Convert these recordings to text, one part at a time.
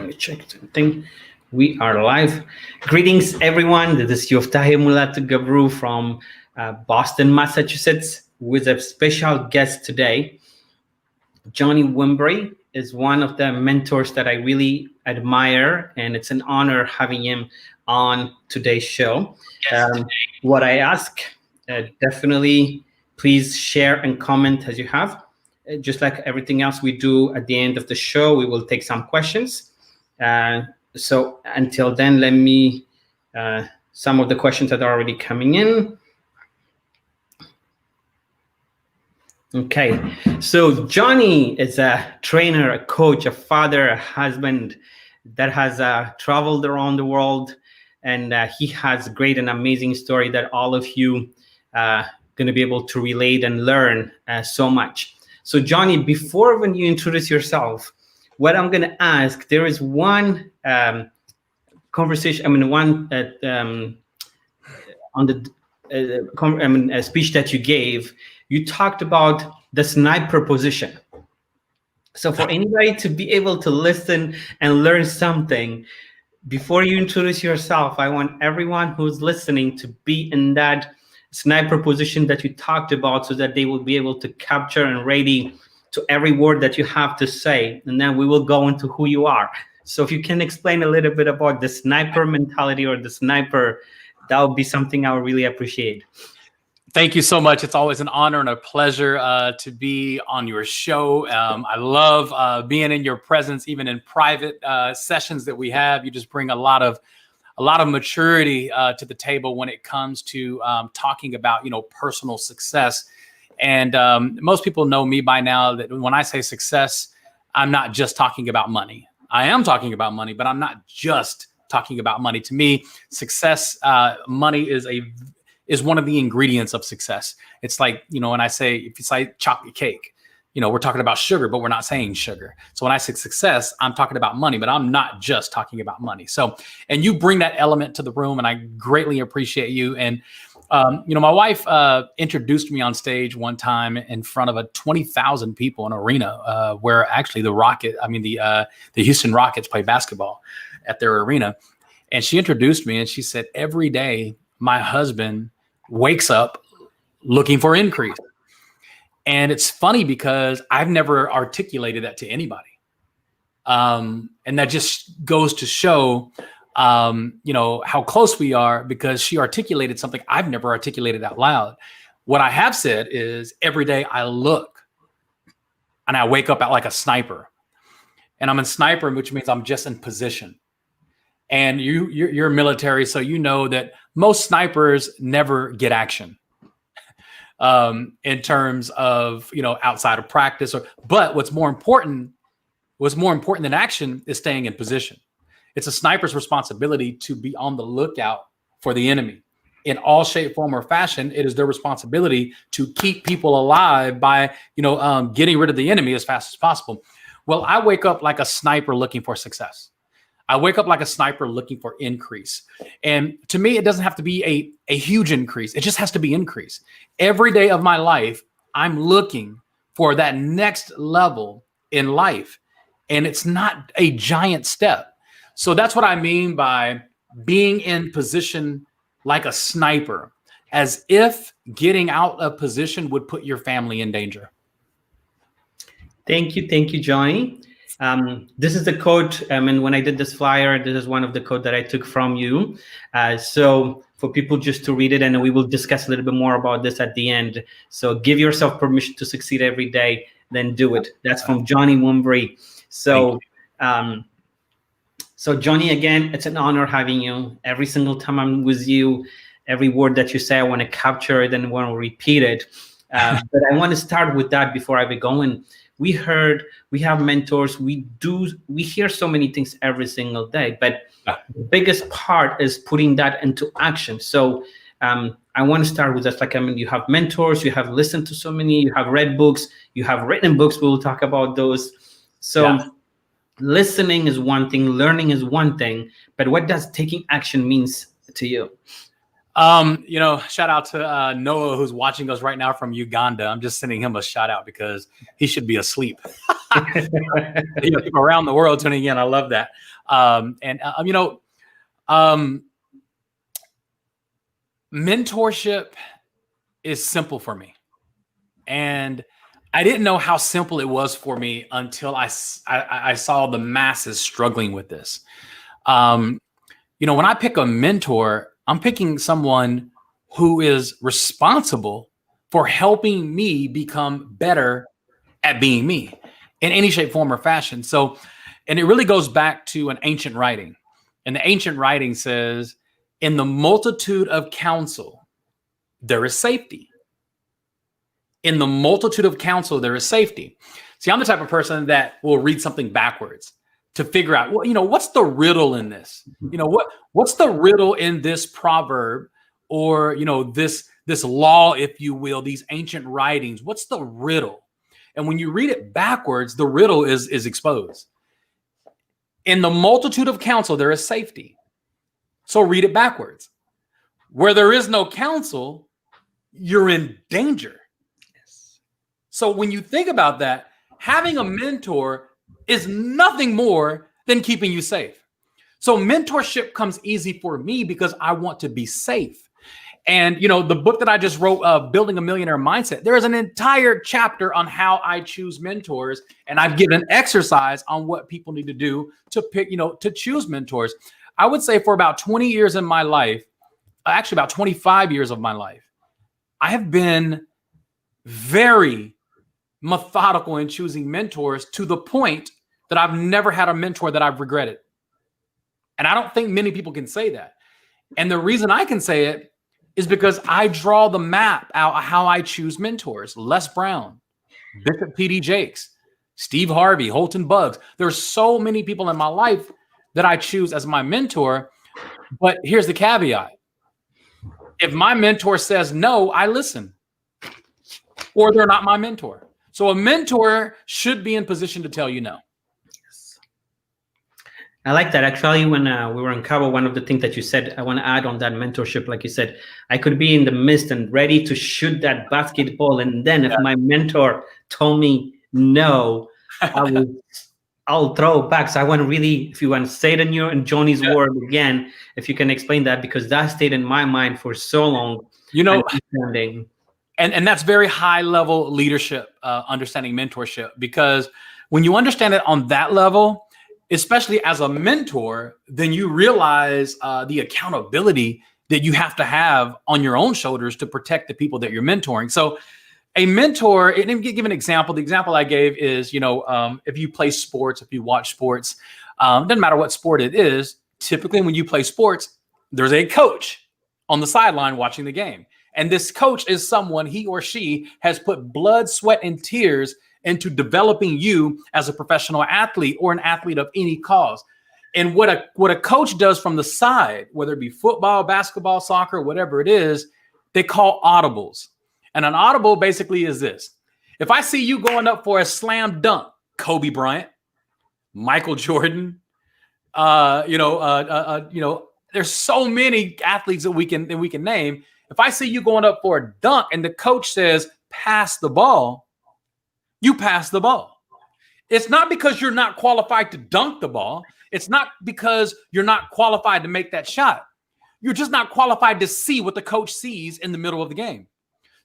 Let me check something. We are live. Greetings, everyone. This is Yoftahe Gabru from Boston, Massachusetts, with a special guest today. Johnny Wimbrey is one of the mentors that I really admire, and it's an honor having him on today's show. What I ask, definitely please share and comment as you have. Just like everything else we do at the end of the show, we will take some questions. So until then, let me, some of the questions that are already coming in. Okay, so Johnny is a trainer, a coach, a father, a husband that has traveled around the world, and he has a great and amazing story that all of you are going to be able to relate and learn so much. So Johnny, before when you introduce yourself, what I'm going to ask, there is one conversation, one on the a speech that you gave, you talked about the sniper position. So for anybody to be able to listen and learn something, before you introduce yourself, I want everyone who's listening to be in that sniper position that you talked about, so that they will be able to capture and ready to every word that you have to say. And then we will go into who you are. So if you can explain a little bit about the sniper mentality or the sniper, that would be something I would really appreciate. Thank you so much. It's always an honor and a pleasure to be on your show. I love being in your presence, even in private sessions that we have. You just bring a lot of maturity to the table when it comes to talking about, personal success. And most people know me by now that when I say success, I'm not just talking about money. I am talking about money, but I'm not just talking about money. To me, success, money is one of the ingredients of success. It's like, when I say, if it's like chocolate cake, we're talking about sugar, but we're not saying sugar. So when I say success, I'm talking about money, but I'm not just talking about money. So, and you bring that element to the room, and I greatly appreciate you. And, my wife introduced me on stage one time in front of 20,000 people in an arena where actually the Houston Rockets play basketball at their arena. And she introduced me and she said, every day my husband wakes up looking for increase. And it's funny because I've never articulated that to anybody. And that just goes to show, how close we are, because she articulated something I've never articulated out loud. What I have said is every day I look and I wake up like a sniper, and I'm a sniper, which means I'm just in position. And you're military, so you know that most snipers never get action in terms of, outside of practice. But what's more important than action is staying in position. It's a sniper's responsibility to be on the lookout for the enemy. In all shape, form, or fashion, it is their responsibility to keep people alive by, getting rid of the enemy as fast as possible. Well, I wake up like a sniper looking for success. I wake up like a sniper looking for increase. And to me, it doesn't have to be a huge increase. It just has to be increase. Every day of my life, I'm looking for that next level in life. And it's not a giant step. So that's what I mean by being in position like a sniper, as if getting out of position would put your family in danger. Thank you, Johnny. This is the quote, and when I did this flyer, this is one of the quote that I took from you. So for people just to read it, and we will discuss a little bit more about this at the end. So give yourself permission to succeed every day, then do it. That's from Johnny Wimbrey. So, so Johnny, again, it's an honor having you. Every single time I'm with you, every word that you say, I want to capture it and want to repeat it. But I want to start with that before I be going. We have mentors, we hear so many things every single day, but the biggest part is putting that into action. So I want to start with that. You have mentors, you have listened to so many, you have read books, you have written books. We'll talk about those. So listening is one thing, learning is one thing, but what does taking action means to you? Shout out to Noah, who's watching us right now from Uganda. I'm just sending him a shout out because he should be asleep. People around the world tuning in. I love that. Mentorship is simple for me. And I didn't know how simple it was for me until I saw the masses struggling with this. When I pick a mentor, I'm picking someone who is responsible for helping me become better at being me in any shape, form, or fashion. So, and it really goes back to an ancient writing. And the ancient writing says, in the multitude of counsel, there is safety. In the multitude of counsel, there is safety. See, I'm the type of person that will read something backwards to figure out, what's the riddle in this? What's the riddle in this proverb, or, this law, if you will, these ancient writings? What's the riddle? And when you read it backwards, the riddle is exposed. In the multitude of counsel, there is safety. So read it backwards. Where there is no counsel, you're in danger. So when you think about that, having a mentor is nothing more than keeping you safe. So mentorship comes easy for me because I want to be safe. And, the book that I just wrote, Building a Millionaire Mindset, there is an entire chapter on how I choose mentors. And I've given an exercise on what people need to do to pick, to choose mentors. I would say for about 20 years in my life, actually about 25 years of my life, I have been very methodical in choosing mentors, to the point that I've never had a mentor that I've regretted. And I don't think many people can say that. And the reason I can say it is because I draw the map out how I choose mentors. Les Brown, Bishop P.D. Jakes, Steve Harvey, Holton Buggs. There's so many people in my life that I choose as my mentor. But here's the caveat. If my mentor says no, I listen, or they're not my mentor. So a mentor should be in position to tell you no. I like that. Actually, when we were in Cabo, one of the things that you said, I want to add on that mentorship, like you said, I could be in the midst and ready to shoot that basketball. And then if my mentor told me no, I'll throw back. So I want to really, if you want to say it in Johnny's word again, if you can explain that, because that stayed in my mind for so long. And that's very high level leadership, understanding mentorship, because when you understand it on that level, especially as a mentor, then you realize the accountability that you have to have on your own shoulders to protect the people that you're mentoring. So a mentor, and give an example. The example I gave is, if you play sports, if you watch sports, doesn't matter what sport it is, typically when you play sports, there's a coach on the sideline watching the game. And this coach is someone, he or she has put blood, sweat, and tears into developing you as a professional athlete or an athlete of any cause. And what a coach does from the side, whether it be football, basketball, soccer, whatever it is, they call audibles. And an audible basically is this. If I see you going up for a slam dunk, Kobe Bryant, Michael Jordan, there's so many athletes that we can name. If I see you going up for a dunk and the coach says, pass the ball, you pass the ball. It's not because you're not qualified to dunk the ball. It's not because you're not qualified to make that shot. You're just not qualified to see what the coach sees in the middle of the game.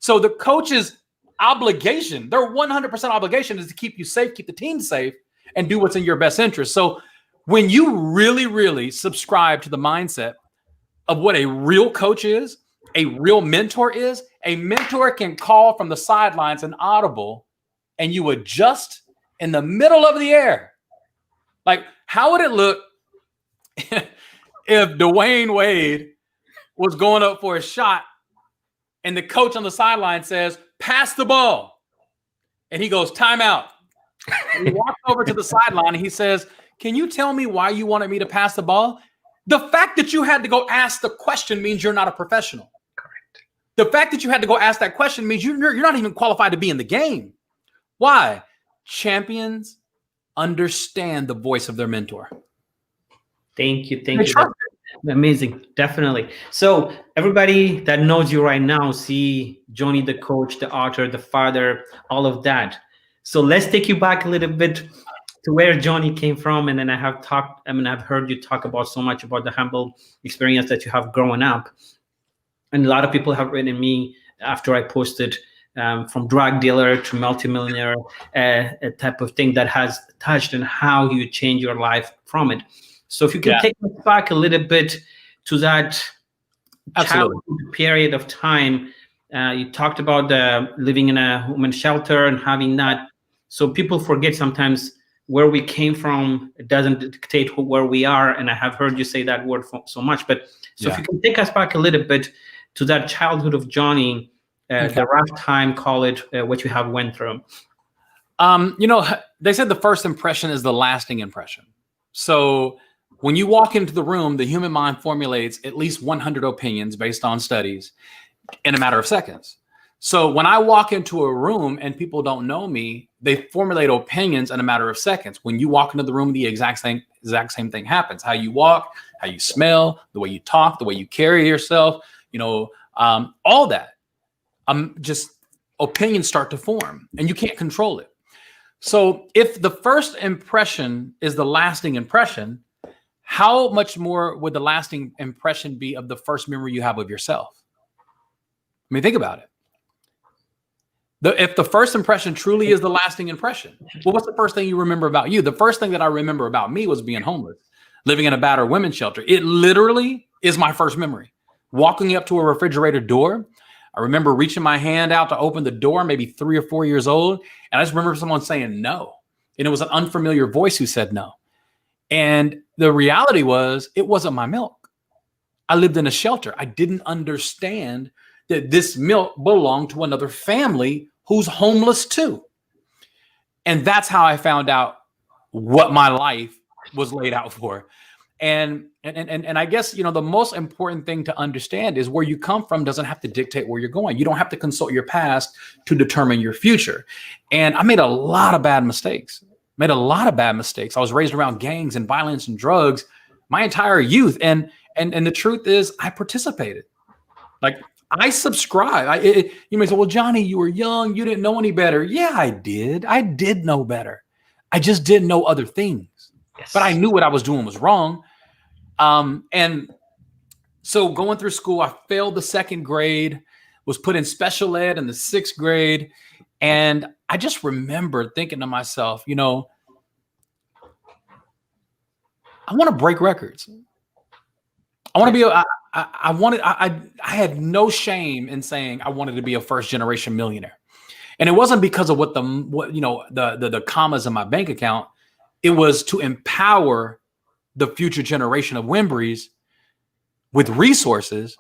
So the coach's obligation, their 100% obligation, is to keep you safe, keep the team safe, and do what's in your best interest. So when you really, really subscribe to the mindset of what a real coach is, a real mentor is, a mentor can call from the sidelines an audible, and you adjust in the middle of the air. Like, how would it look if Dwayne Wade was going up for a shot and the coach on the sideline says, pass the ball? And he goes, timeout. And he walks over to the sideline and he says, can you tell me why you wanted me to pass the ball? The fact that you had to go ask the question means you're not a professional. Correct. The fact that you had to go ask that question means you're not even qualified to be in the game. Why? Champions understand the voice of their mentor. Thank you. That's amazing. Definitely. So everybody that knows you right now, see Johnny, the coach, the author, the father, all of that. So let's take you back a little bit to where Johnny came from. And then I've heard you talk about so much about the humble experience that you have growing up. And a lot of people have written me after I posted from drug dealer to multi-millionaire, a type of thing that has touched on how you change your life from it. So if you can take us back a little bit to that childhood period of time, you talked about living in a women's shelter and having that. So people forget sometimes where we came from. It doesn't dictate where we are. And I have heard you say that word so much. But so if you can take us back a little bit to that childhood of Johnny, the rough time, call it, what you have went through. They said the first impression is the lasting impression. So when you walk into the room, the human mind formulates at least 100 opinions based on studies in a matter of seconds. So when I walk into a room and people don't know me, they formulate opinions in a matter of seconds. When you walk into the room, the exact same thing happens. How you walk, how you smell, the way you talk, the way you carry yourself, all that. Just opinions start to form and you can't control it. So if the first impression is the lasting impression, how much more would the lasting impression be of the first memory you have of yourself? I mean, think about it. If the first impression truly is the lasting impression, well, what's the first thing you remember about you? The first thing that I remember about me was being homeless, living in a battered women's shelter. It literally is my first memory. Walking up to a refrigerator door, I remember reaching my hand out to open the door, maybe 3 or 4 years old. And I just remember someone saying no. And it was an unfamiliar voice who said no. And the reality was, it wasn't my milk. I lived in a shelter. I didn't understand that this milk belonged to another family who's homeless too. And that's how I found out what my life was laid out for. And I guess, the most important thing to understand is where you come from doesn't have to dictate where you're going. You don't have to consult your past to determine your future. And I made a lot of bad mistakes. I was raised around gangs and violence and drugs my entire youth. And the truth is I participated. Like, I subscribe. You may say, well, Johnny, you were young. You didn't know any better. Yeah, I did. I did know better. I just didn't know other things. Yes. But I knew what I was doing was wrong. And so going through school, I failed the 2nd grade, was put in special ed in the 6th grade. And I just remember thinking to myself, I want to break records. I want to be I had no shame in saying I wanted to be a first generation millionaire. And it wasn't because of the commas in my bank account. It was to empower the future generation of Wimbreys with resources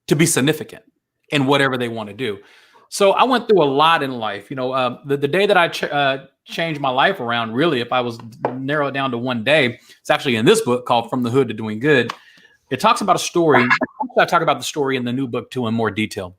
to be significant in whatever they want to do. So I went through a lot in life. The day that I changed my life around, really, if I was narrowed down to one day, it's actually in this book called From the Hood to Doing Good. It talks about a story. I talk about the story in the new book too in more detail.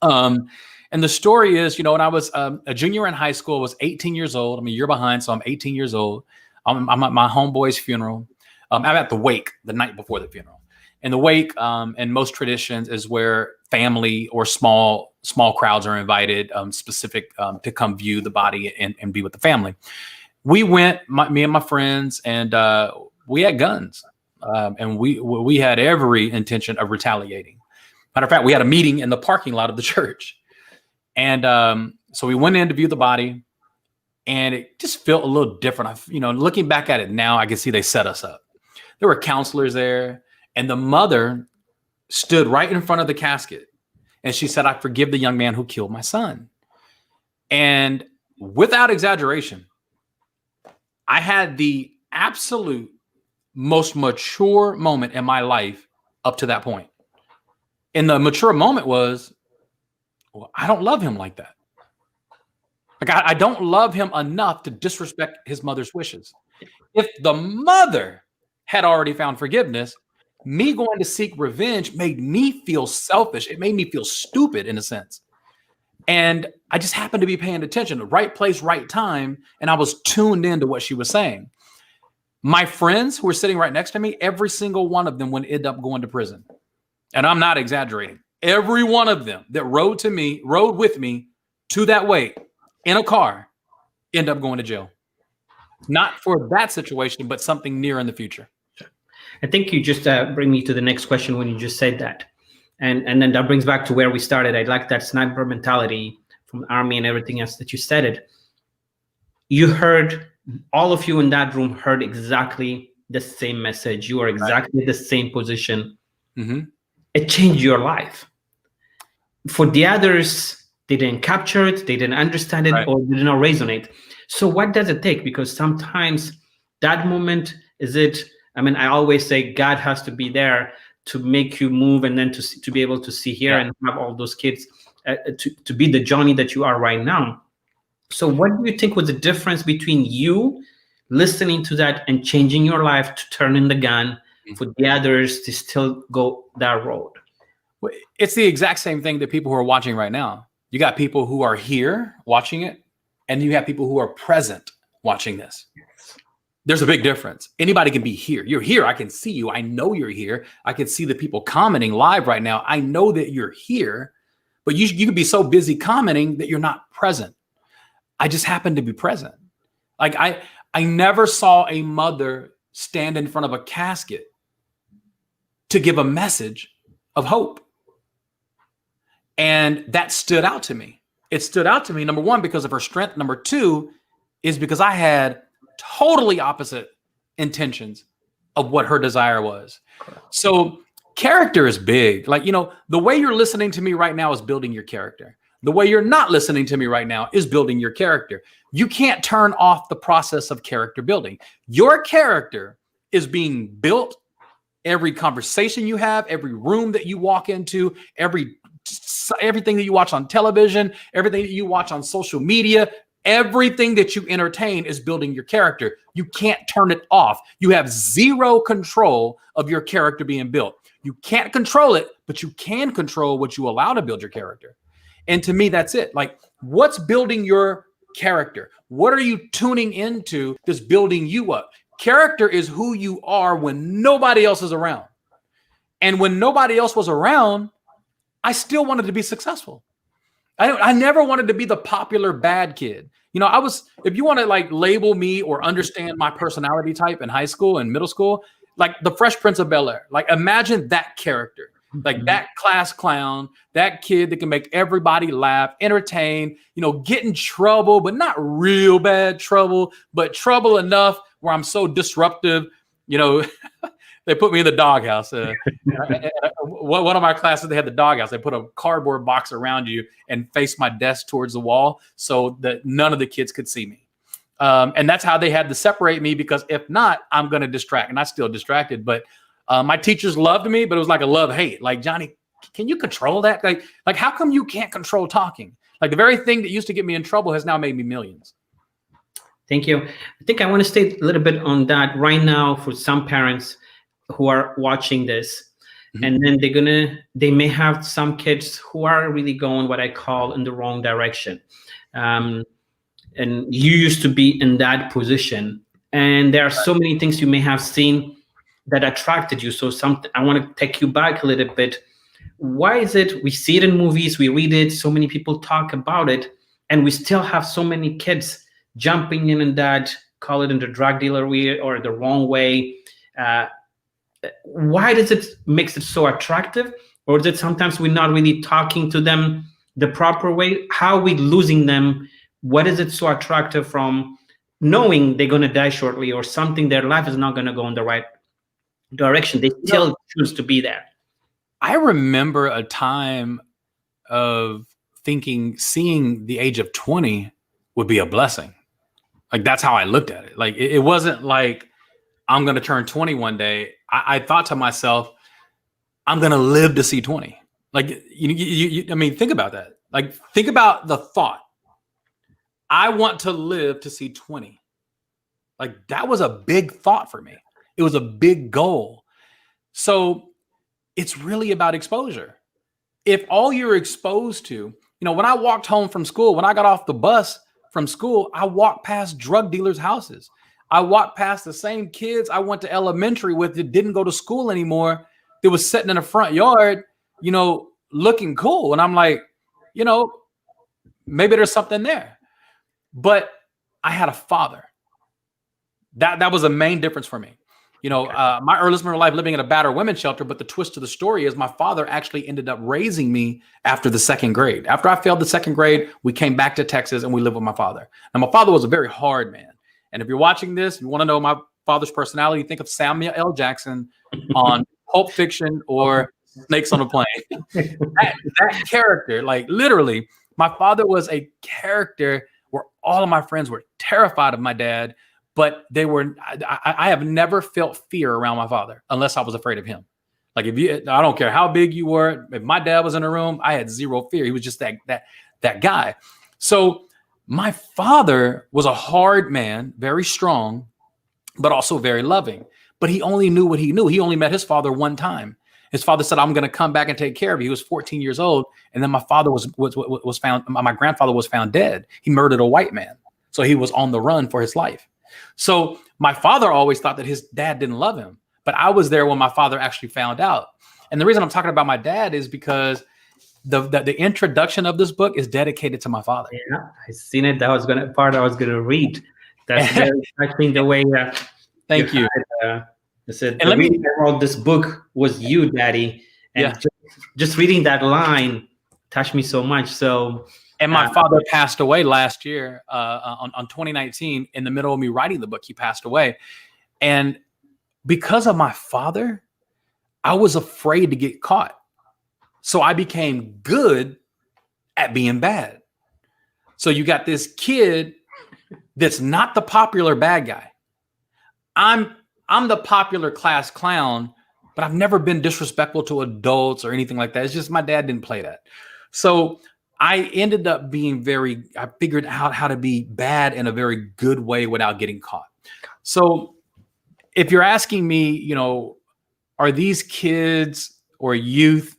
And the story is, when I was a junior in high school, I was 18 years old. I'm a year behind, so I'm 18 years old. I'm at my homeboy's funeral. I'm at the wake the night before the funeral. And the wake, in most traditions, is where family or small crowds are invited, specific to come view the body and be with the family. We went, me and my friends, and we had guns. And we had every intention of retaliating. Matter of fact, we had a meeting in the parking lot of the church. And so we went in to view the body, and it just felt a little different. Looking back at it now, I can see they set us up. There were counselors there, and the mother stood right in front of the casket. And she said, "I forgive the young man who killed my son." And without exaggeration, I had the absolute most mature moment in my life up to that point. And the mature moment was, well, I don't love him like that. Like, I don't love him enough to disrespect his mother's wishes. If the mother had already found forgiveness, me going to seek revenge made me feel selfish. It made me feel stupid in a sense. And I just happened to be paying attention, the right place, right time. And I was tuned into what she was saying. My friends who were sitting right next to me, every single one of them would end up going to prison. And I'm not exaggerating. Every one of them that rode with me to that wake in a car end up going to jail. Not for that situation, but something near in the future. I think you just bring me to the next question when you just said that. And then that brings back to where we started. I like that sniper mentality from the Army and everything else that you said it. You heard, all of you in that room heard exactly the same message. You are exactly the same position. Mm-hmm. It changed your life. For the others, they didn't capture it, they didn't understand it, or did not resonate. So what does it take? Because sometimes that moment, I always say God has to be there to make you move, and then to be able to see here and have all those kids to be the Johnny that you are right now. So what do you think was the difference between you listening to that and changing your life to turn in the gun for the others to still go that road? It's the exact same thing that people who are watching right now. You got people who are here watching it, and you have people who are present watching this. There's a big difference. Anybody can be here. You're here. I can see you. I know you're here. I can see the people commenting live right now. I know that you're here, but you could be so busy commenting that you're not present. I just happen to be present. Like I never saw a mother stand in front of a casket to give a message of hope. And that stood out to me. It stood out to me, number one, because of her strength. Number two is because I had totally opposite intentions of what her desire was. So character is big. Like, the way you're listening to me right now is building your character. The way you're not listening to me right now is building your character. You can't turn off the process of character building. Your character is being built every conversation you have, every room that you walk into, everything that you watch on television, everything that you watch on social media, everything that you entertain is building your character. You can't turn it off. You have zero control of your character being built. You can't control it, but you can control what you allow to build your character. And to me, that's it. Like, what's building your character? What are you tuning into that's building you up? Character is who you are when nobody else is around. And when nobody else was around, I still wanted to be successful. I never wanted to be the popular bad kid. If you want to like label me or understand my personality type in high school and middle school, like the Fresh Prince of Bel-Air, like imagine that character, like that class clown, that kid that can make everybody laugh, entertain, get in trouble, but not real bad trouble, but trouble enough where I'm so disruptive, They put me in the doghouse. One of my classes, they had the doghouse. They put a cardboard box around you and face my desk towards the wall so that none of the kids could see me. And that's how they had to separate me, because if not, I'm going to distract. And I still distracted. But my teachers loved me, but it was like a love-hate. Like, Johnny, can you control that? Like, how come you can't control talking? Like, the very thing that used to get me in trouble has now made me millions. Thank you. I think I want to stay a little bit on that right now for some parents who are watching this. And then they may have some kids who are really going what I call in the wrong direction. And you used to be in that position. And there are so many things you may have seen that attracted you. So I want to take you back a little bit. Why is it we see it in movies, we read it, so many people talk about it, and we still have so many kids jumping in that, call it in the drug dealer way or the wrong way? Why does it makes it so attractive? Or is it sometimes we're not really talking to them the proper way? How are we losing them? What is it so attractive from knowing they're going to die shortly or something, their life is not going to go in the right direction? They still choose to be there. I remember a time of thinking seeing the age of 20 would be a blessing. Like, that's how I looked at it. Like, it wasn't like I'm going to turn 20 one day. I thought to myself, I'm going to live to see 20. Like, I mean, think about that. Like, think about the thought. I want to live to see 20. Like, that was a big thought for me. It was a big goal. So it's really about exposure. If all you're exposed to, when I walked home from school, when I got off the bus from school, I walked past drug dealers' houses. I walked past the same kids I went to elementary with that didn't go to school anymore. They was sitting in the front yard, looking cool. And I'm like, maybe there's something there. But I had a father. That was a main difference for me. My earliest memory of life living in a battered women's shelter, but the twist to the story is my father actually ended up raising me after the second grade. After I failed the second grade, we came back to Texas and we lived with my father. And my father was a very hard man. And if you're watching this, you want to know my father's personality, think of Samuel L. Jackson on Pulp Fiction or Snakes on a Plane. that character, like literally, my father was a character where all of my friends were terrified of my dad. But I have never felt fear around my father unless I was afraid of him. Like I don't care how big you were. If my dad was in a room, I had zero fear. He was just that guy. So my father was a hard man, very strong, but also very loving. But he only knew what he knew. He only met his father one time. His father said, "I'm going to come back and take care of you." He was 14 years old, and then my father was found. My grandfather was found dead. He murdered a white man, so he was on the run for his life. So my father always thought that his dad didn't love him, but I was there when my father actually found out. And the reason I'm talking about my dad is because the introduction of this book is dedicated to my father. Yeah, I seen it. That was I was gonna read. That's very touching the way. Thank you. The reason I wrote this book was you, Daddy, and just reading that line touched me so much. So. And my father passed away last year on 2019 in the middle of me writing the book. He passed away. And because of my father, I was afraid to get caught. So I became good at being bad. So you got this kid that's not the popular bad guy. I'm the popular class clown, but I've never been disrespectful to adults or anything like that. It's just my dad didn't play that. So I ended up I figured out how to be bad in a very good way without getting caught. So if you're asking me, are these kids or youth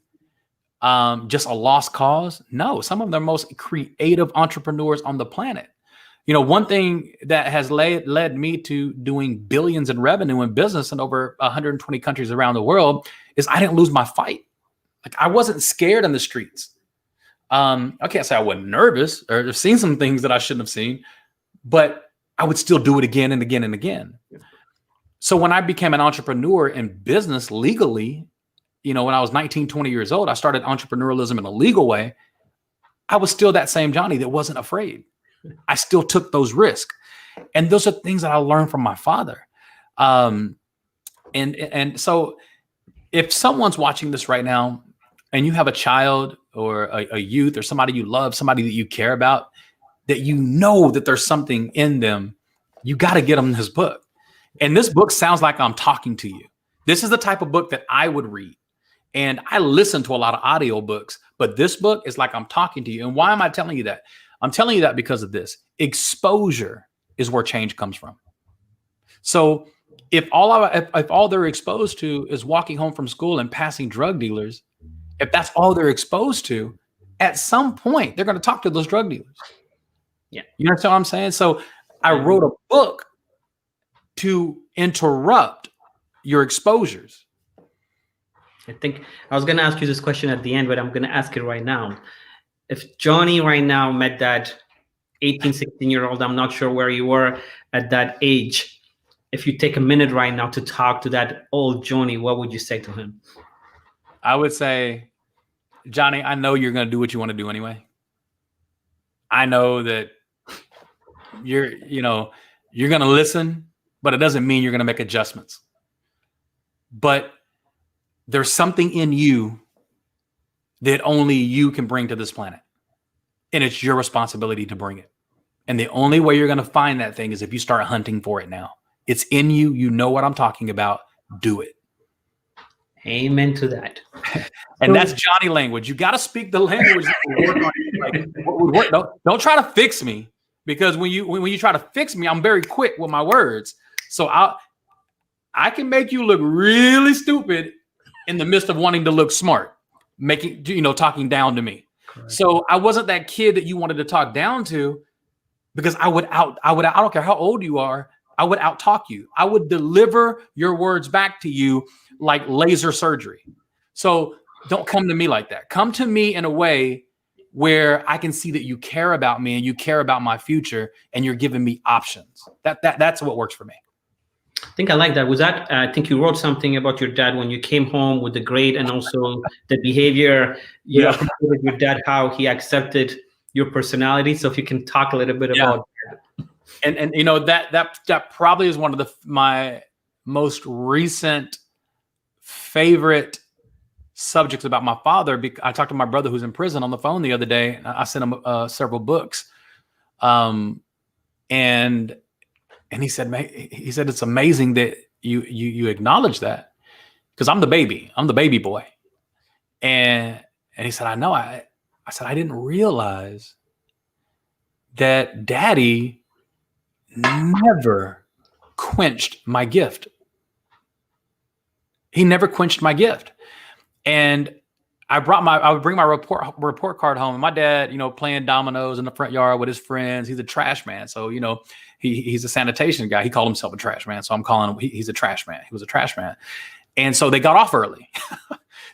just a lost cause? No, some of them are the most creative entrepreneurs on the planet. One thing that has led me to doing billions in revenue in business in over 120 countries around the world is I didn't lose my fight. Like I wasn't scared in the streets. I can't say I wasn't nervous or have seen some things that I shouldn't have seen, but I would still do it again and again and again. So when I became an entrepreneur in business legally, when I was 19, 20 years old, I started entrepreneurialism in a legal way. I was still that same Johnny that wasn't afraid. I still took those risks. And those are things that I learned from my father. And so if someone's watching this right now and you have a child or a youth or somebody you love, somebody that you care about, that that there's something in them, you got to get them this book. And this book sounds like I'm talking to you. This is the type of book that I would read. And I listen to a lot of audio books, but this book is like I'm talking to you. And why am I telling you that? I'm telling you that because of this. Exposure is where change comes from. So if all they're exposed to is walking home from school and passing drug dealers, if that's all they're exposed to, at some point, they're going to talk to those drug dealers. Yeah. You understand what I'm saying? So I wrote a book to interrupt your exposures. I think I was going to ask you this question at the end, but I'm going to ask it right now. If Johnny right now met that 18, 16-year-old, I'm not sure where you were at that age. If you take a minute right now to talk to that old Johnny, what would you say to him? I would say, Johnny, I know you're going to do what you want to do anyway. I know that you're going to listen, but it doesn't mean you're going to make adjustments. But there's something in you that only you can bring to this planet. And it's your responsibility to bring it. And the only way you're going to find that thing is if you start hunting for it now. It's in you. You know what I'm talking about. Do it. Amen to that. And that's Johnny language. You got to speak the language that will work on you. Like, what would work. Don't try to fix me, because when you try to fix me, I'm very quick with my words. So I can make you look really stupid in the midst of wanting to look smart, talking down to me. Correct. So I wasn't that kid that you wanted to talk down to, because I don't care how old you are, I would out talk you. I would deliver your words back to you like laser surgery. So don't come to me like that. Come to me in a way where I can see that you care about me and you care about my future and you're giving me options. That's what works for me. I think I like that. Was that, I think you wrote something about your dad when you came home with the grade and also the behavior. You appreciated your dad, how he accepted your personality. So if you can talk a little bit about that. And you know, that probably is one of my most recent favorite subjects about my father. I talked to my brother who's in prison on the phone the other day. I sent him several books. And he said, it's amazing that you acknowledge that, because I'm the baby boy. And he said, I know. I said, I didn't realize that Daddy never quenched my gift. He never quenched my gift. And I would bring my report card home, and my dad, playing dominoes in the front yard with his friends. He's a trash man. So, he's a sanitation guy. He called himself a trash man. So I'm calling him, he's a trash man. He was a trash man. And so they got off early.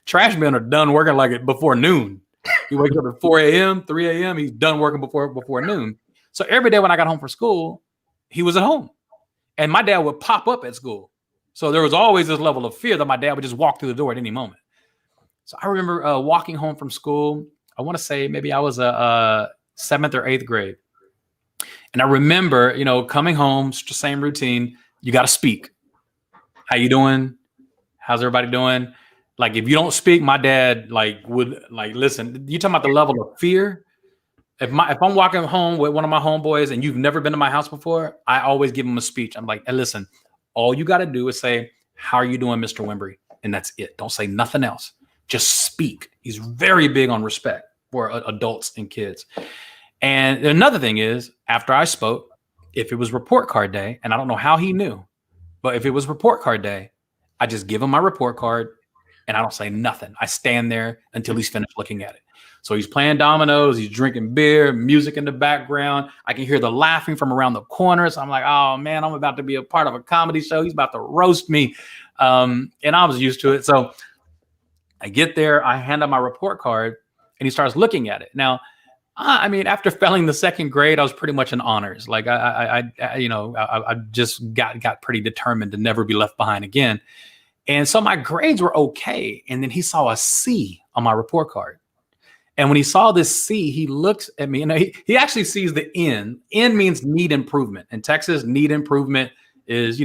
Trash men are done working before noon. He wakes up at 4 a.m., 3 a.m. He's done working before noon. So every day when I got home from school, he was at home, and my dad would pop up at school. So there was always this level of fear that my dad would just walk through the door at any moment. So I remember walking home from school. I want to say maybe I was a 7th or 8th grade. And I remember, coming home, same routine. You got to speak. How you doing? How's everybody doing? Like, if you don't speak, my dad would listen. You talking about the level of fear? If I'm walking home with one of my homeboys and you've never been to my house before, I always give him a speech. I'm like, hey, listen, all you got to do is say, how are you doing, Mr. Wimbrey? And that's it. Don't say nothing else. Just speak. He's very big on respect for adults and kids. And another thing is, after I spoke, if it was report card day, and I don't know how he knew, but if it was report card day, I just give him my report card and I don't say nothing. I stand there until he's finished looking at it. So he's playing dominoes, he's drinking beer, music in the background. I can hear the laughing from around the corner. So I'm like, oh man, I'm about to be a part of a comedy show. He's about to roast me. And I was used to it. So I get there, I hand him my report card, and he starts looking at it. Now, after failing the 2nd grade, I was pretty much in honors. Like I just got pretty determined to never be left behind again. And so my grades were okay. And then he saw a C on my report card. And when he saw this C, he looks at me, and he actually sees the N. N means need improvement. In Texas, need improvement is,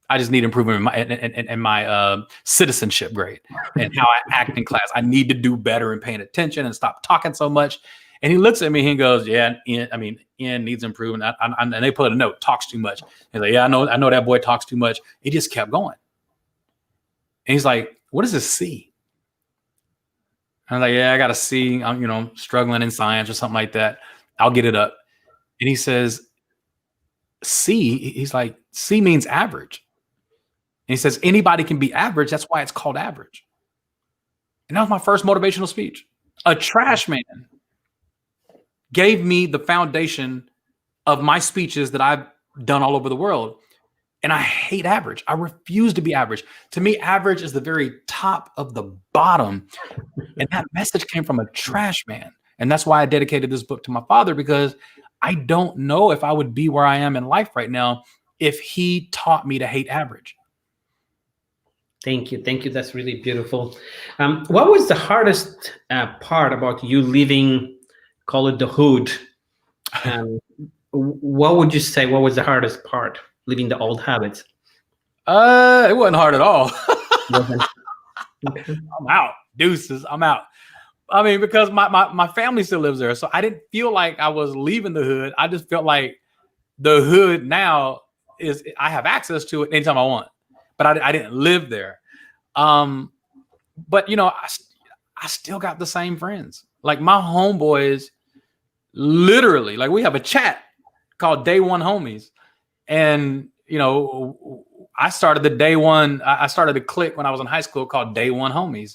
I just need improvement in my citizenship grade and how I act in class. I need to do better in paying attention and stop talking so much. And he looks at me and goes, yeah, N needs improvement. And they put a note, talks too much. He's like, yeah, I know that boy talks too much. He just kept going. And he's like, what is this C? I'm like, yeah, I got a C. I'm, struggling in science or something like that. I'll get it up. And he says, C, he's like, C means average. And he says, anybody can be average. That's why it's called average. And that was my first motivational speech. A trash man gave me the foundation of my speeches that I've done all over the world. And I hate average. I refuse to be average. To me, average is the very top of the bottom. And that message came from a trash man. And that's why I dedicated this book to my father, because I don't know if I would be where I am in life right now if he taught me to hate average. Thank you. That's really beautiful. What was the hardest part about you leaving, call it the hood? What would you say? What was the hardest part? Leaving the old habits? It wasn't hard at all. Okay. I'm out. Deuces. I'm out. Because my family still lives there. So I didn't feel like I was leaving the hood. I just felt like the hood now I have access to it anytime I want. But I didn't live there. But I still got the same friends. Like my homeboys, literally, like we have a chat called Day One Homies. And, I started I started a clique when I was in high school called Day One Homies.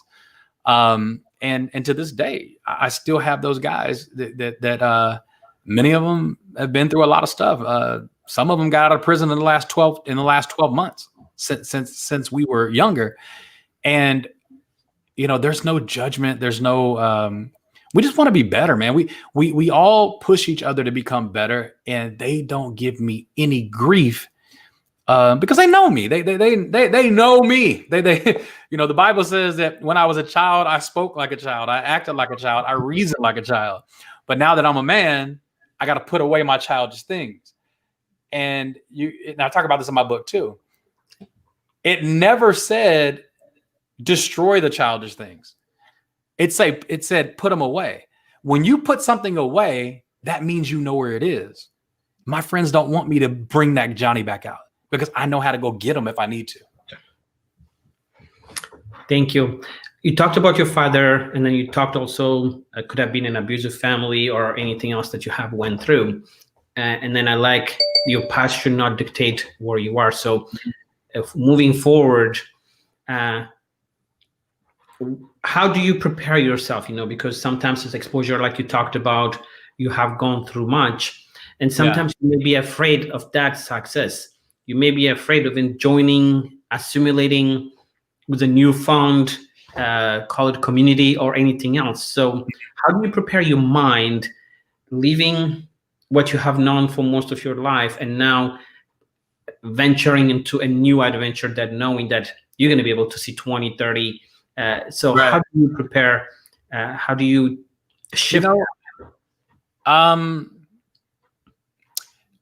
And to this day, I still have those guys that many of them have been through a lot of stuff. Some of them got out of prison in the last 12 months since we were younger. And, there's no judgment. There's no, We just want to be better, man. We all push each other to become better, and they don't give me any grief because they know me. They know me. They the Bible says that when I was a child, I spoke like a child, I acted like a child, I reasoned like a child. But now that I'm a man, I got to put away my childish things. And I talk about this in my book too. It never said destroy the childish things. It said put them away. When you put something away, that means you know where it is. My friends don't want me to bring that Johnny back out because I know how to go get him if I need to. Thank you. You talked about your father, and then you talked also could have been an abusive family or anything else that you have went through. And then I like your past should not dictate where you are. So if moving forward, how do you prepare yourself? Because sometimes it's exposure, like you talked about, you have gone through much, and sometimes you may be afraid of that success. You may be afraid of joining, assimilating with a newfound, call it community or anything else. So how do you prepare your mind, leaving what you have known for most of your life and now venturing into a new adventure, that knowing that you're going to be able to see 20, 30. So Right. how do you prepare? How do you shift?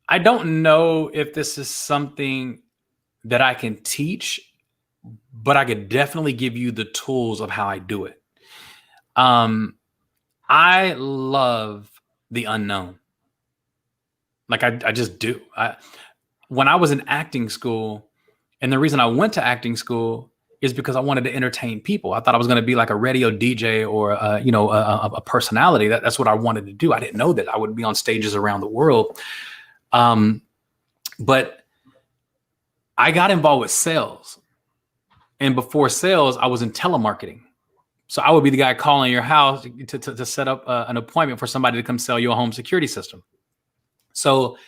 I don't know if this is something that I can teach, but I could definitely give you the tools of how I do it. I love the unknown. Like I just do. When I was in acting school, and the reason I went to acting school is because I wanted to entertain people. I thought I was going to be like a radio DJ or a personality. That's what I wanted to do. I didn't know that I would be on stages around the world. But I got involved with sales. And before sales, I was in telemarketing. So I would be the guy calling your house to set up an appointment for somebody to come sell you a home security system. So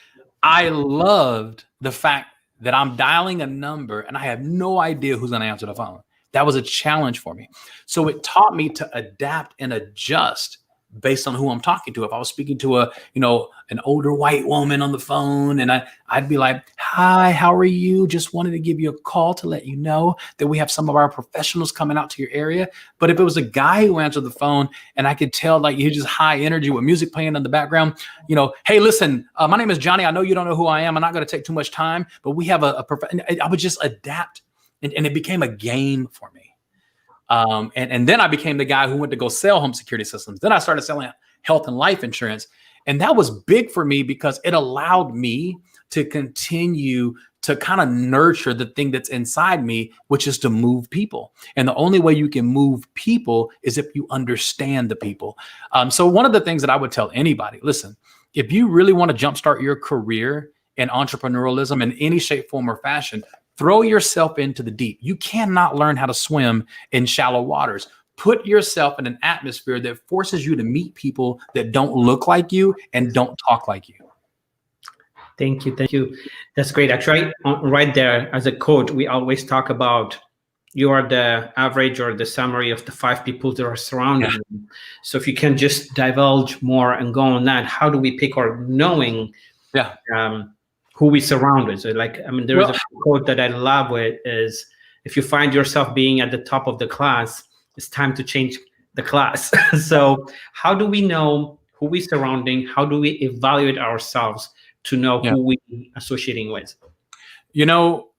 I loved the fact that I'm dialing a number and I have no idea who's going to answer the phone. That was a challenge for me. So it taught me to adapt and adjust based on who I'm talking to. If I was speaking to an older white woman on the phone, and I'd be like, "Hi, how are you? Just wanted to give you a call to let you know that we have some of our professionals coming out to your area." But if it was a guy who answered the phone and I could tell like he was just high energy with music playing in the background, "Hey, listen, my name is Johnny. I know you don't know who I am. I'm not going to take too much time, but we have I would just adapt, and it became a game for me. And then I became the guy who went to go sell home security systems. Then I started selling health and life insurance. And that was big for me because it allowed me to continue to kind of nurture the thing that's inside me, which is to move people. And the only way you can move people is if you understand the people. So one of the things that I would tell anybody, listen, if you really want to jumpstart your career in entrepreneurialism in any shape, form, or fashion, throw yourself into the deep. You cannot learn how to swim in shallow waters. Put yourself in an atmosphere that forces you to meet people that don't look like you and don't talk like you. Thank you. That's great. Actually, right there as a quote, we always talk about you are the average or the summary of the 5 people that are surrounding you. So if you can just divulge more and go on that, how do we pick or knowing who we surround with? So there is a quote that I love with is, if you find yourself being at the top of the class, it's time to change the class. So how do we know who we're surrounding? How do we evaluate ourselves to know who we associating with?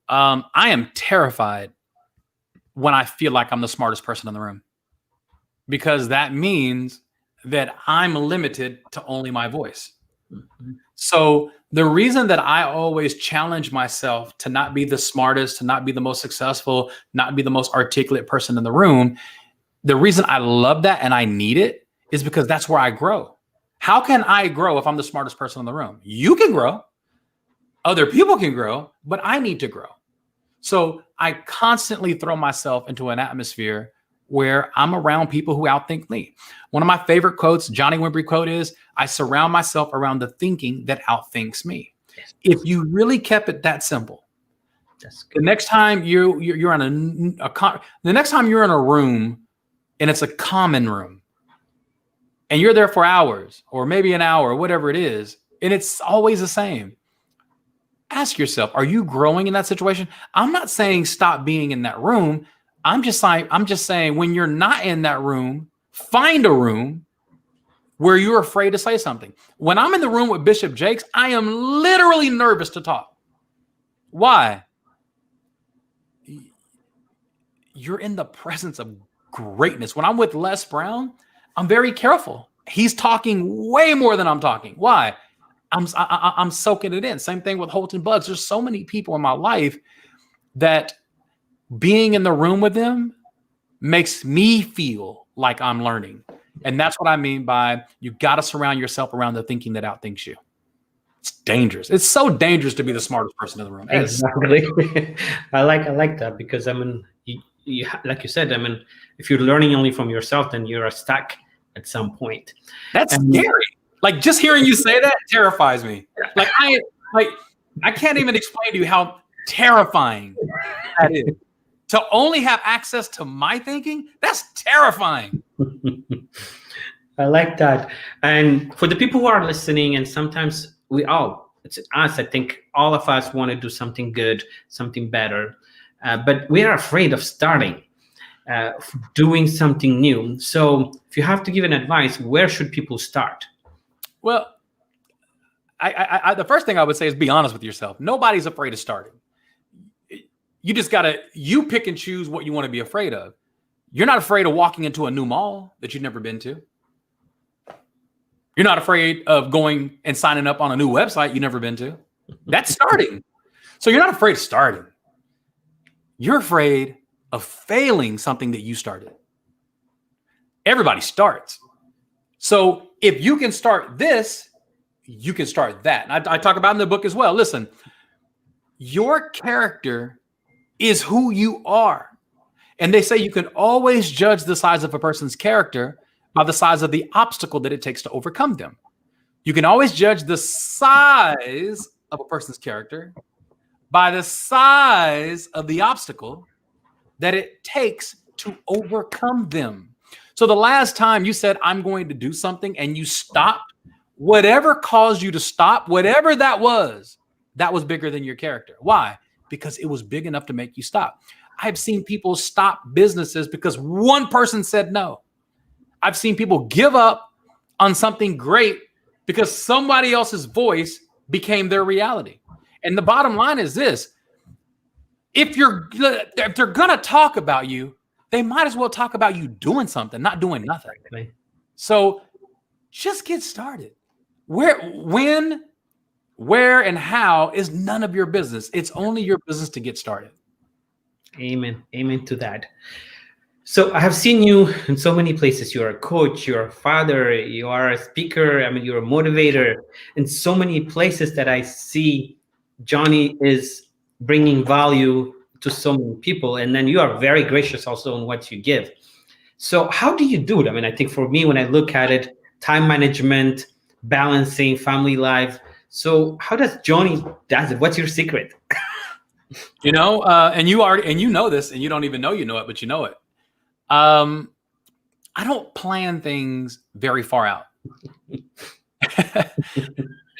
I am terrified when I feel like I'm the smartest person in the room, because that means that I'm limited to only my voice. Mm-hmm. So the reason that I always challenge myself to not be the smartest, to not be the most successful, not be the most articulate person in the room, the reason I love that and I need it is because that's where I grow. How can I grow if I'm the smartest person in the room? You can grow. Other people can grow, but I need to grow. So I constantly throw myself into an atmosphere where I'm around people who outthink me. One of my favorite quotes, Johnny Wimbrey quote is, "I surround myself around the thinking that outthinks me." If you really kept it that simple, the next time you're in the next time you're in a room and it's a common room, and you're there for hours or maybe an hour, whatever it is, and it's always the same. Ask yourself, are you growing in that situation? I'm not saying stop being in that room. I'm just saying when you're not in that room, find a room where you're afraid to say something. When I'm in the room with Bishop Jakes, I am literally nervous to talk. Why? You're in the presence of greatness. When I'm with Les Brown, I'm very careful. He's talking way more than I'm talking. Why? I'm soaking it in. Same thing with Holton Bugs. There's so many people in my life that being in the room with them makes me feel like I'm learning. And that's what I mean by you got to surround yourself around the thinking that outthinks you. It's dangerous. It's so dangerous to be the smartest person in the room. Exactly. I like that because you, like you said, if you're learning only from yourself, then you're stuck at some point. That's scary. Like just hearing you say that terrifies me. Like I can't even explain to you how terrifying that is. To only have access to my thinking, that's terrifying. I like that. And for the people who are listening, and sometimes it's us, I think all of us want to do something good, something better, but we are afraid of starting, doing something new. So if you have to give an advice, where should people start? Well, I the first thing I would say is be honest with yourself. Nobody's afraid of starting. You just you pick and choose what you want to be afraid of. You're not afraid of walking into a new mall that you've never been to. You're not afraid of going and signing up on a new website you've never been to. That's starting. So you're not afraid of starting. You're afraid of failing something that you started. Everybody starts. So if you can start this, you can start that. And I talk about in the book as well. Listen, your character is who you are. And they say you can always judge the size of a person's character by the size of the obstacle that it takes to overcome them. You can always judge the size of a person's character by the size of the obstacle that it takes to overcome them. So the last time you said, I'm going to do something and you stopped, whatever caused you to stop, whatever that was bigger than your character. Why? Because it was big enough to make you stop. I've seen people stop businesses because one person said no. I've seen people give up on something great because somebody else's voice became their reality. And the bottom line is this: if they're gonna talk about you, they might as well talk about you doing something, not doing nothing. Right. So just get started. When, where, and how is none of your business. It's only your business to get started. Amen. Amen to that. So I have seen you in so many places. You're a coach, you're a father, you are a speaker. You're a motivator. In so many places that I see Johnny is bringing value to so many people. And then you are very gracious also in what you give. So how do you do it? I think for me, when I look at it, time management, balancing family life. So how does Johnny does it? What's your secret? And you know this, and you don't even know you know it, but you know it. I don't plan things very far out. It's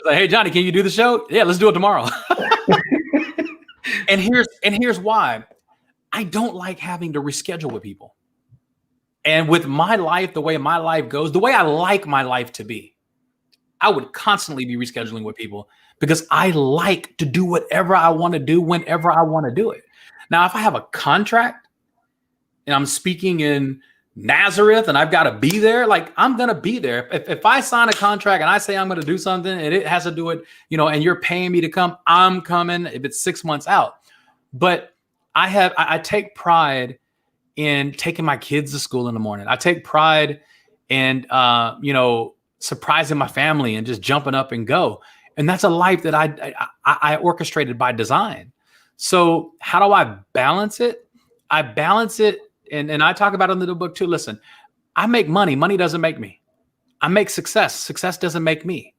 like, hey, Johnny, can you do the show? Yeah, let's do it tomorrow. And here's why. I don't like having to reschedule with people. And with my life, the way my life goes, the way I like my life to be, I would constantly be rescheduling with people because I like to do whatever I want to do whenever I want to do it. Now, if I have a contract and I'm speaking in Nazareth and I've got to be there, like I'm going to be there. If I sign a contract and I say I'm going to do something and it has to do it, and you're paying me to come, I'm coming if it's 6 months out. But I take pride in taking my kids to school in the morning. I take pride in, surprising my family and just jumping up and go. And that's a life that I orchestrated by design. So how do I balance it? I balance it. And I talk about it in the book too. Listen, I make money. Money doesn't make me. I make success. Success doesn't make me.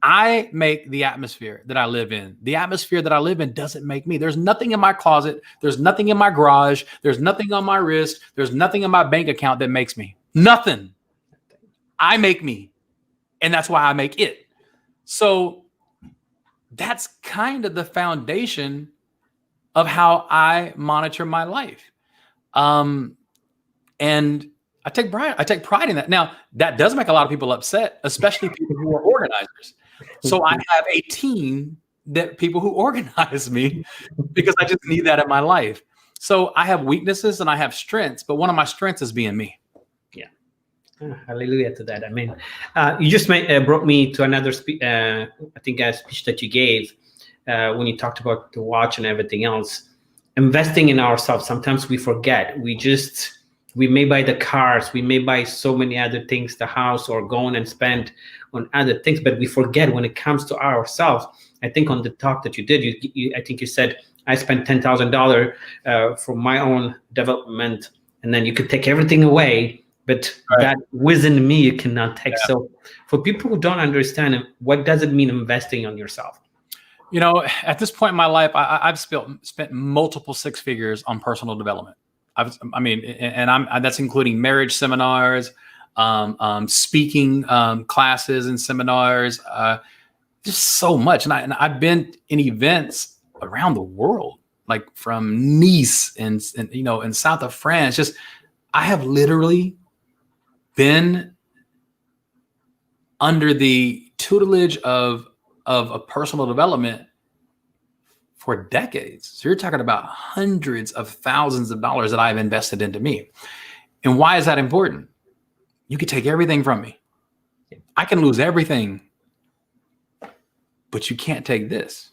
I make the atmosphere that I live in. The atmosphere that I live in doesn't make me. There's nothing in my closet. There's nothing in my garage. There's nothing on my wrist. There's nothing in my bank account that makes me. Nothing. I make me, and that's why I make it. So that's kind of the foundation of how I monitor my life. And I take pride in that. Now, that does make a lot of people upset, especially people who are organizers. So I have a team that people who organize me because I just need that in my life. So I have weaknesses and I have strengths, but one of my strengths is being me. Yeah. Hallelujah to that. I mean, you just brought me to another speech that you gave when you talked about the watch and everything else. Investing in ourselves. Sometimes we forget. We may buy the cars, we may buy so many other things, the house, or go on and spend on other things, but we forget when it comes to ourselves. I think on the talk that you did, I think you said, I spent $10,000 for my own development, and then you could take everything away, but that within me, you cannot take. Yeah. So for people who don't understand, what does it mean investing on yourself? You know, at this point in my life, I've spent multiple six figures on personal development. That's including marriage seminars, speaking classes and seminars, just so much. And I've been in events around the world, like from Nice and in south of France. Just I have literally been under the tutelage of a personal development for decades. So you're talking about hundreds of thousands of dollars that I've invested into me. And why is that important? You could take everything from me. I can lose everything, but you can't take this.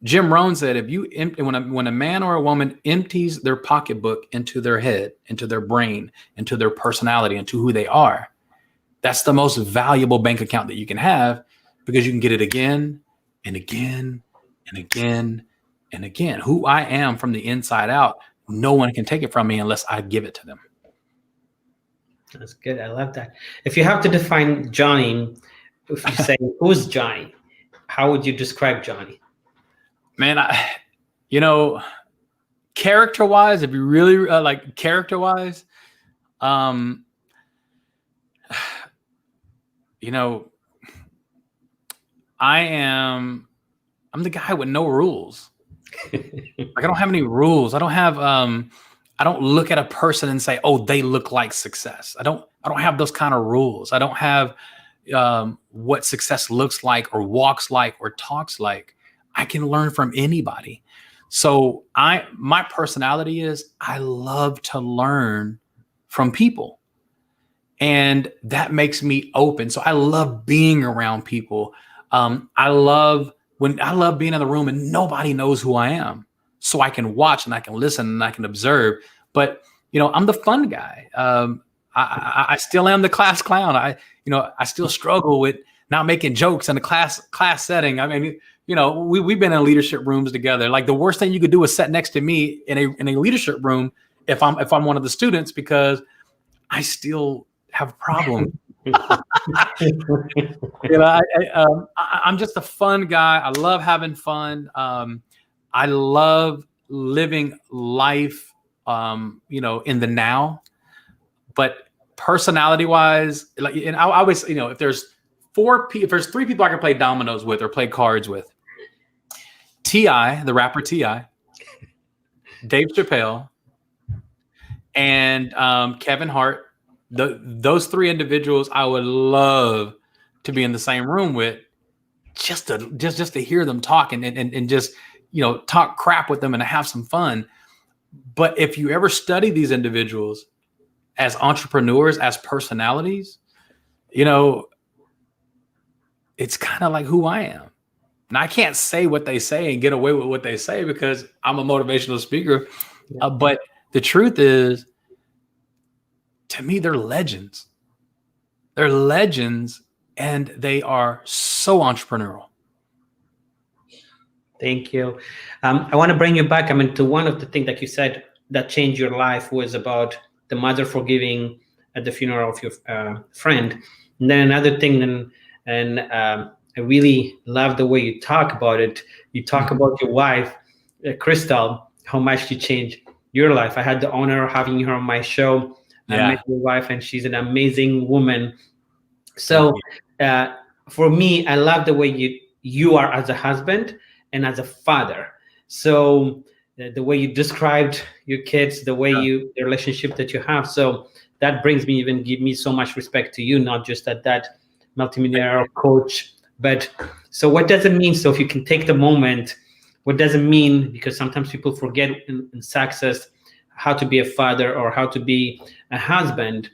Jim Rohn said, when a man or a woman empties their pocketbook into their head, into their brain, into their personality, into who they are, that's the most valuable bank account that you can have, because you can get it again and again and again and again. Who I am from the inside out, no one can take it from me unless I give it to them. That's good. I love that. If you have to define Johnny, if you say, who's Johnny, how would you describe Johnny? Man, character-wise, if you really like character-wise, I'm the guy with no rules. Like, I don't have any rules. I don't look at a person and say, oh, they look like success. I don't have those kind of rules. I don't have what success looks like or walks like or talks like. I can learn from anybody. So my personality is, I love to learn from people. And that makes me open. So I love being around people. I love being in the room and nobody knows who I am. So I can watch and I can listen and I can observe. But, I'm the fun guy. I still am the class clown. I still struggle with not making jokes in a class setting. I mean, we've been in leadership rooms together. Like, the worst thing you could do is sit next to me in a leadership room if I'm one of the students, because I still have a problem. I'm just a fun guy. I love having fun. I love living life, in the now. But personality wise, and I always, if there's three people I can play dominoes with or play cards with, T.I., the rapper T.I., Dave Chappelle, and Kevin Hart. Those three individuals I would love to be in the same room with, just to hear them talk and just talk crap with them and have some fun. But if you ever study these individuals as entrepreneurs, as personalities, it's kind of like who I am. And I can't say what they say and get away with what they say because I'm a motivational speaker. But the truth is, to me, they're legends. They're legends, and they are so entrepreneurial. Thank you. I want to bring you back. To one of the things that you said that changed your life was about the mother forgiving at the funeral of your friend. And then another thing, and I really love the way you talk about it. You talk about your wife, Crystal, how much she changed your life. I had the honor of having her on my show. I met your wife, and she's an amazing woman. So for me, I love the way you are as a husband and as a father. So the way you described your kids, the way the relationship that you have. So that brings me, even give me so much respect to you, not just at that multimillionaire coach, but so what does it mean? So if you can take the moment, what does it mean? Because sometimes people forget in success how to be a father or how to be a husband.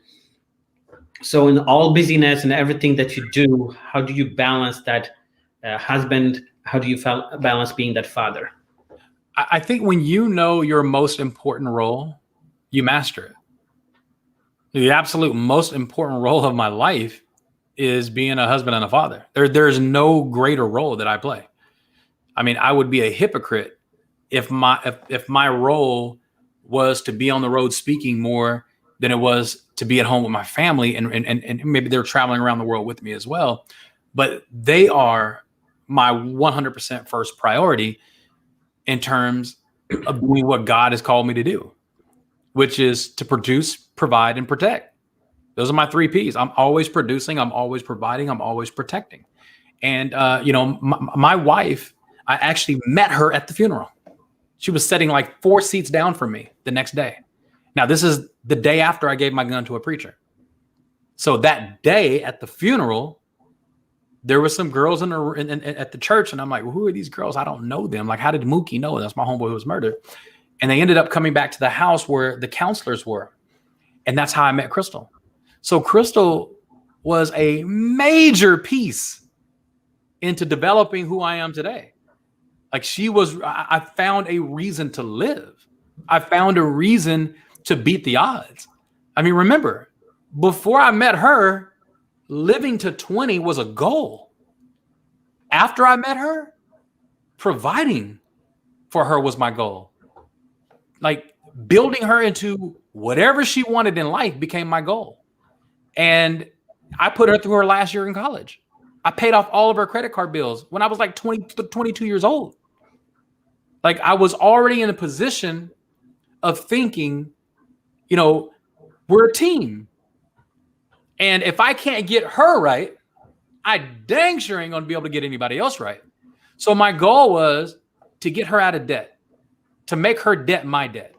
So in all busyness and everything that you do, how do you balance that husband? How do you balance being that father? I think when you know your most important role, you master it. The absolute most important role of my life is being a husband and a father. There's no greater role that I play. I mean, I would be a hypocrite if my role was to be on the road speaking more than it was to be at home with my family, and maybe they're traveling around the world with me as well. But they are my 100% first priority in terms of doing what God has called me to do, which is to produce, provide, and protect. Those are my 3 Ps. I'm always producing, I'm always providing, I'm always protecting. And, my wife, I actually met her at the funeral. She was sitting like 4 seats down from me the next day. Now, this is the day after I gave my gun to a preacher. So that day at the funeral, there were some girls at the church, and I'm like, well, who are these girls? I don't know them. Like, how did Mookie know? That's my homeboy who was murdered. And they ended up coming back to the house where the counselors were. And that's how I met Crystal. So Crystal was a major piece into developing who I am today. Like, I found a reason to live. I found a reason to beat the odds. I mean, remember, before I met her, living to 20 was a goal. After I met her, providing for her was my goal. Like, building her into whatever she wanted in life became my goal. And I put her through her last year in college. I paid off all of her credit card bills when I was like 22 years old. Like, I was already in a position of thinking, we're a team. And if I can't get her right, I dang sure ain't going to be able to get anybody else right. So my goal was to get her out of debt, to make her debt my debt.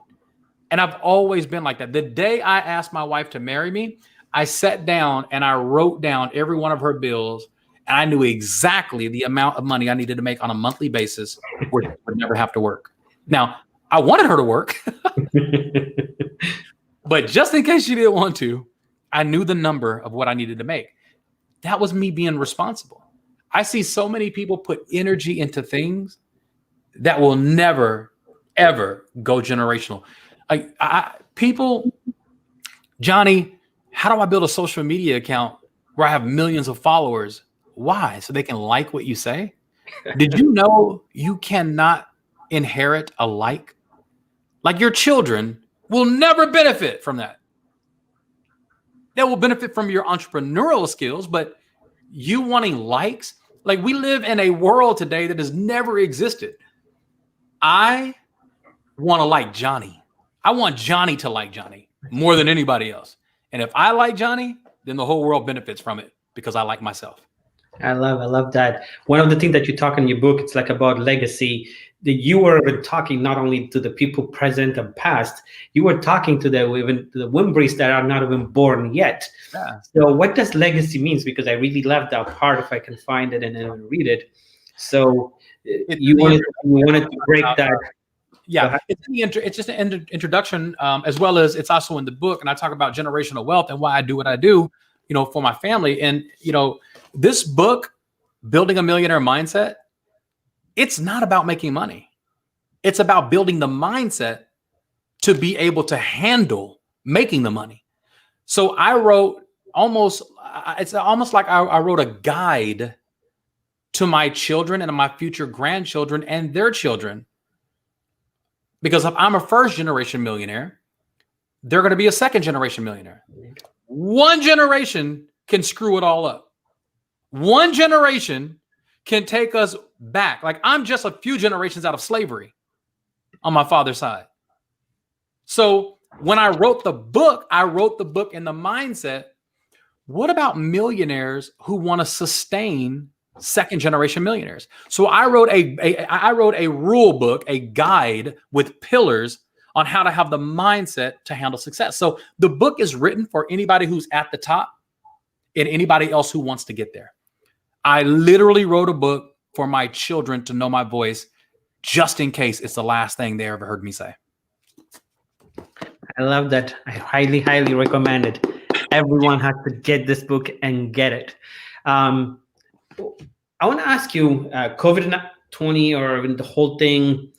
And I've always been like that. The day I asked my wife to marry me, I sat down and I wrote down every one of her bills, and I knew exactly the amount of money I needed to make on a monthly basis where she would never have to work. Now, I wanted her to work, but just in case she didn't want to, I knew the number of what I needed to make. That was me being responsible. I see so many people put energy into things that will never, ever go generational. Like, Johnny, how do I build a social media account where I have millions of followers? Why? So they can like what you say? Did you know you cannot inherit a like? Like, your children will never benefit from that. They will benefit from your entrepreneurial skills, but you wanting likes, like, we live in a world today that has never existed. I want to like Johnny. I want Johnny to like Johnny more than anybody else. And if I like Johnny, then the whole world benefits from it because I like myself. I love that. One of the things that you talk in your book, it's like about legacy. That you were talking not only to the people present and past, you were talking to the Wimbreys that are not even born yet. Yeah. So what does legacy means? Because I really love that part. If I can find it and then read it. So you wanted to break that. Yeah, it's just an introduction, as well as it's also in the book. And I talk about generational wealth and why I do what I do, for my family. And, this book, Building a Millionaire Mindset, it's not about making money. It's about building the mindset to be able to handle making the money. So I wrote it's almost like I wrote a guide to my children and my future grandchildren and their children. Because if I'm a first generation millionaire, they're going to be a second generation millionaire. One generation can screw it all up. One generation can take us back. Like, I'm just a few generations out of slavery on my father's side. So when I wrote the book in the mindset What about millionaires who want to sustain second generation millionaires? So I wrote a rule book, a guide with pillars on how to have the mindset to handle success. So the book is written for anybody who's at the top and anybody else who wants to get there. I literally wrote a book for my children to know my voice, just in case it's the last thing they ever heard me say. I love that. I highly, highly recommend it. Everyone has to get this book and get it. I want to ask you, COVID-20 or even the whole thing,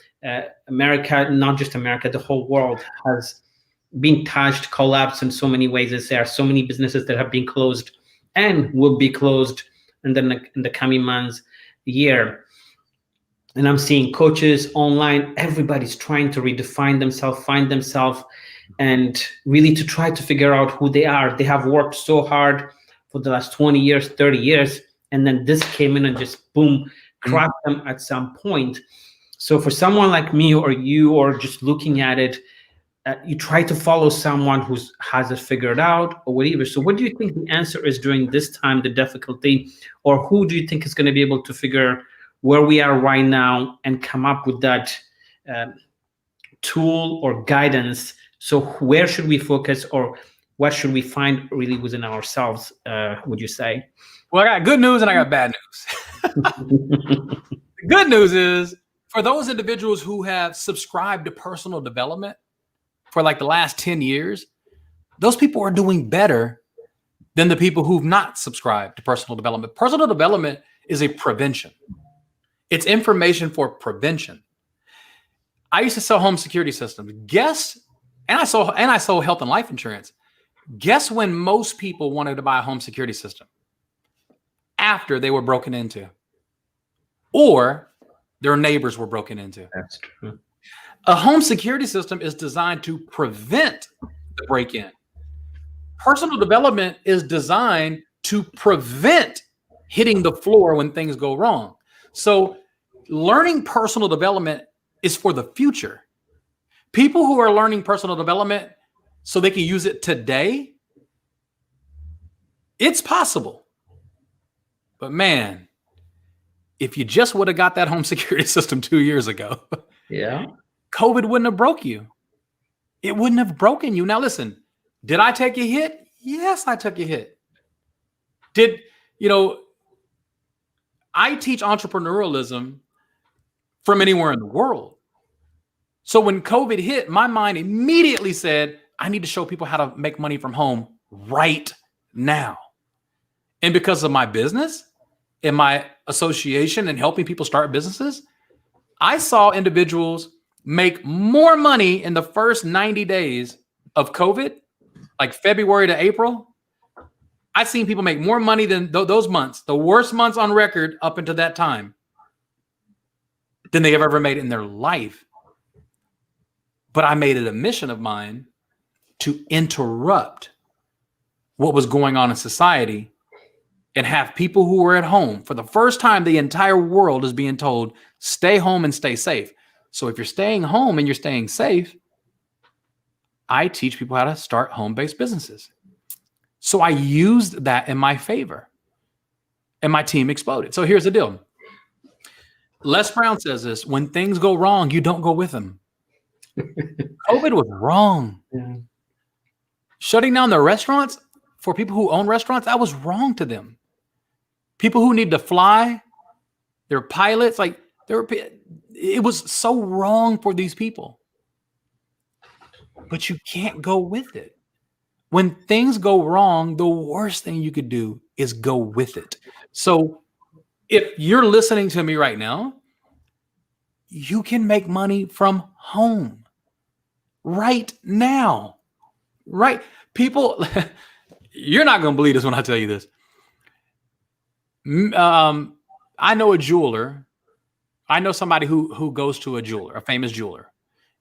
America, not just America, the whole world has been touched, collapsed in so many ways. There are so many businesses that have been closed and will be closed in the coming months, year. And I'm seeing coaches online, everybody's trying to redefine themselves, find themselves, and really to try to figure out who they are. They have worked so hard for the last 20 years, 30 years, and then this came in and just boom, crushed them at some point. So for someone like me or you, or just looking at it, you try to follow someone who has it figured out or whatever. So what do you think the answer is during this time, the difficulty, or who do you think is going to be able to figure where we are right now and come up with that tool or guidance? So where should we focus, or what should we find really within ourselves, would you say? Well, I got good news and I got bad news. The good news is, for those individuals who have subscribed to personal development for like the last 10 years, those people are doing better than the people who've not subscribed to personal development. Personal development is a prevention. It's information for prevention. I used to sell home security systems. And I sold health and life insurance. Guess when most people wanted to buy a home security system? After they were broken into, or their neighbors were broken into. That's true. A home security system is designed to prevent the break-in. Personal development is designed to prevent hitting the floor when things go wrong. So learning personal development is for the future. People who are learning personal development so they can use it today, it's possible. But man, if you just would have got that home security system 2 years ago, yeah, COVID wouldn't have broke you. It wouldn't have broken you. Now listen, did I take a hit? Yes, I took a hit. I teach entrepreneurialism from anywhere in the world. So when COVID hit, my mind immediately said, I need to show people how to make money from home right now. And because of my business and my association and helping people start businesses, I saw individuals make more money in the first 90 days of COVID, like February to April. I've seen people make more money than those months, the worst months on record up until that time, than they have ever made in their life. But I made it a mission of mine to interrupt what was going on in society and have people who were at home. For the first time, the entire world is being told, stay home and stay safe. So if you're staying home and you're staying safe, I teach people how to start home-based businesses. So I used that in my favor, and my team exploded. So here's the deal. Les Brown says this: when things go wrong, you don't go with them. COVID was wrong. Yeah. Shutting down the restaurants, for people who own restaurants, that was wrong to them. People who need to fly, they're pilots, it was so wrong for these people. But you can't go with it. When things go wrong, the worst thing you could do is go with it. So if you're listening to me right now, you can make money from home right now. Right? People, you're not going to believe this when I tell you this. I know a jeweler. I know somebody who goes to a jeweler, a famous jeweler,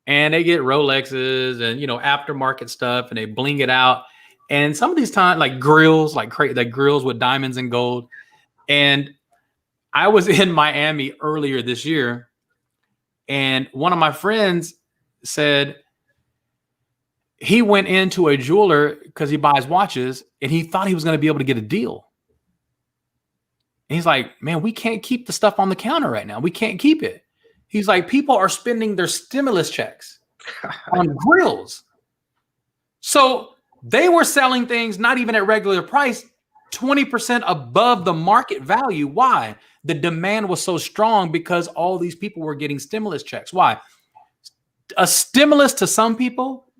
and they get Rolexes and, aftermarket stuff, and they bling it out. And some of these times, like grills, like grills with diamonds and gold. And I was in Miami earlier this year, and one of my friends said he went into a jeweler because he buys watches and he thought he was going to be able to get a deal. And he's like, man, we can't keep the stuff on the counter right now. We can't keep it. He's like, people are spending their stimulus checks on grills. So they were selling things not even at regular price, 20% above the market value. Why? The demand was so strong because all these people were getting stimulus checks. Why? A stimulus to some people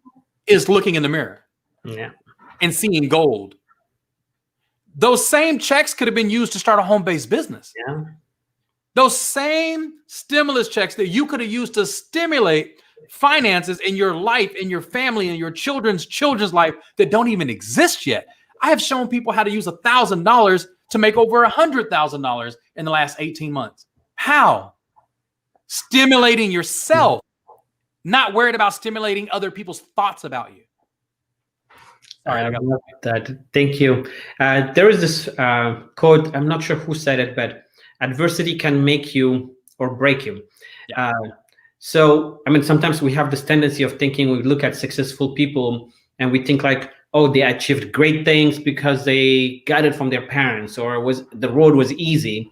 is looking in the mirror and seeing gold. Those same checks could have been used to start a home-based business. Yeah. Those same stimulus checks that you could have used to stimulate finances in your life, in your family, in your children's life that don't even exist yet. I have shown people how to use $1,000 to make over $100,000 in the last 18 months. How? Stimulating yourself, not worried about stimulating other people's thoughts about you. Sorry, I love that. Thank you. There is this quote. I'm not sure who said it, but adversity can make you or break you. Yeah. So, I mean, sometimes we have this tendency of thinking, we look at successful people and we think like, oh, they achieved great things because they got it from their parents, or the road was easy.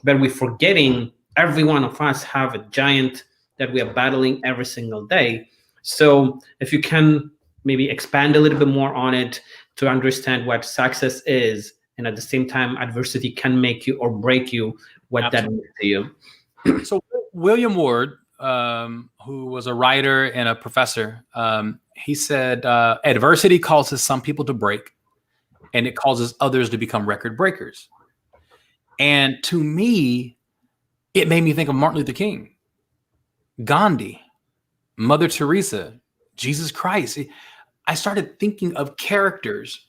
But we're forgetting every one of us have a giant that we are battling every single day. So if you can maybe expand a little bit more on it to understand what success is, and at the same time, adversity can make you or break you, what Absolutely. That means to you. So William Ward, who was a writer and a professor, he said, adversity causes some people to break, and it causes others to become record breakers. And to me, it made me think of Martin Luther King, Gandhi, Mother Teresa, Jesus Christ. I started thinking of characters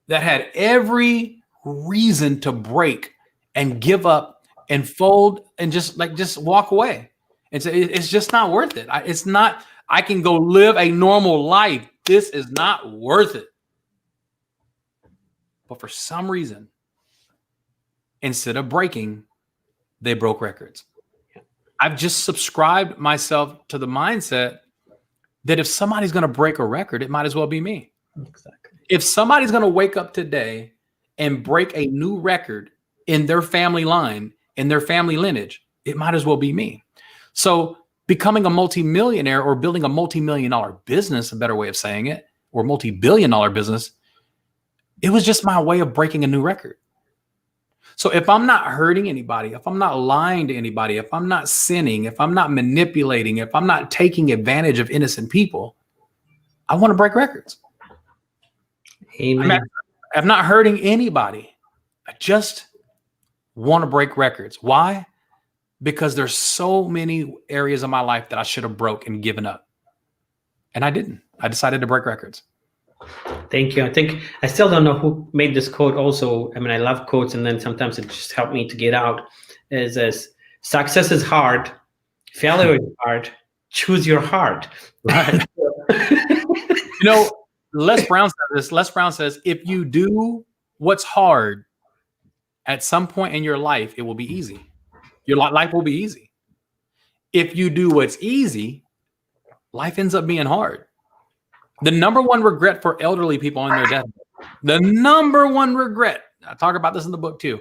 that had every reason to break and give up and fold and just walk away. And so it's just not worth it. It's not, I can go live a normal life. This is not worth it. But for some reason, instead of breaking, they broke records. I've just subscribed myself to the mindset that if somebody's going to break a record, it might as well be me. Exactly. If somebody's going to wake up today and break a new record in their family line, in their family lineage, it might as well be me. So becoming a multi-millionaire or building a multi-million-dollar business, a better way of saying it, or multi-billion-dollar business, it was just my way of breaking a new record. So if I'm not hurting anybody, if I'm not lying to anybody, if I'm not sinning, if I'm not manipulating, if I'm not taking advantage of innocent people, I want to break records. Amen. I'm not hurting anybody. I just want to break records. Why? Because there's so many areas of my life that I should have broke and given up. And I didn't. I decided to break records. Thank you. I think I still don't know who made this quote also. I mean, I love quotes, and then sometimes it just helped me to get out. Is this: success is hard, failure is hard, choose your heart. Right. Les Brown says this. Les Brown says, if you do what's hard, at some point in your life, it will be easy. Your life will be easy. If you do what's easy, life ends up being hard. The number one regret for elderly people on their deathbed, the number one regret, I talk about this in the book too.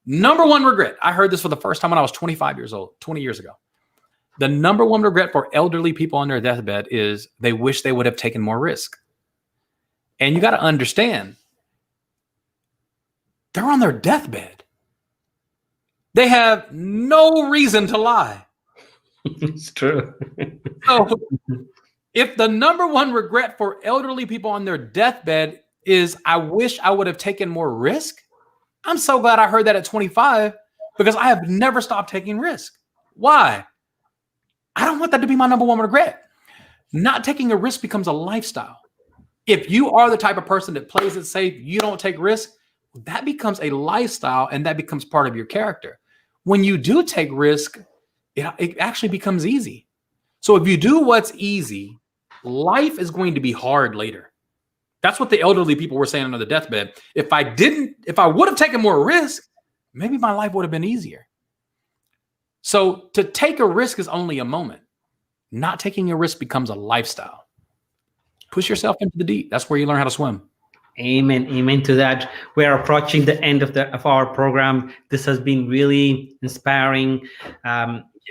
Number one regret, I heard this for the first time when I was 25 years old, 20 years ago. The number one regret for elderly people on their deathbed is they wish they would have taken more risk. And you got to understand, they're on their deathbed. They have no reason to lie. It's true. So if the number one regret for elderly people on their deathbed is, I wish I would have taken more risk, I'm so glad I heard that at 25, because I have never stopped taking risk. Why? I don't want that to be my number one regret. Not taking a risk becomes a lifestyle. If you are the type of person that plays it safe, you don't take risk, that becomes a lifestyle and that becomes part of your character. When you do take risk, it actually becomes easy. So if you do what's easy, life is going to be hard later. That's what the elderly people were saying on the deathbed. If I would have taken more risk, maybe my life would have been easier. So to take a risk is only a moment. Not taking a risk becomes a lifestyle. Push yourself into the deep. That's where you learn how to swim. Amen. Amen to that. We are approaching the end of our program. This has been really inspiring.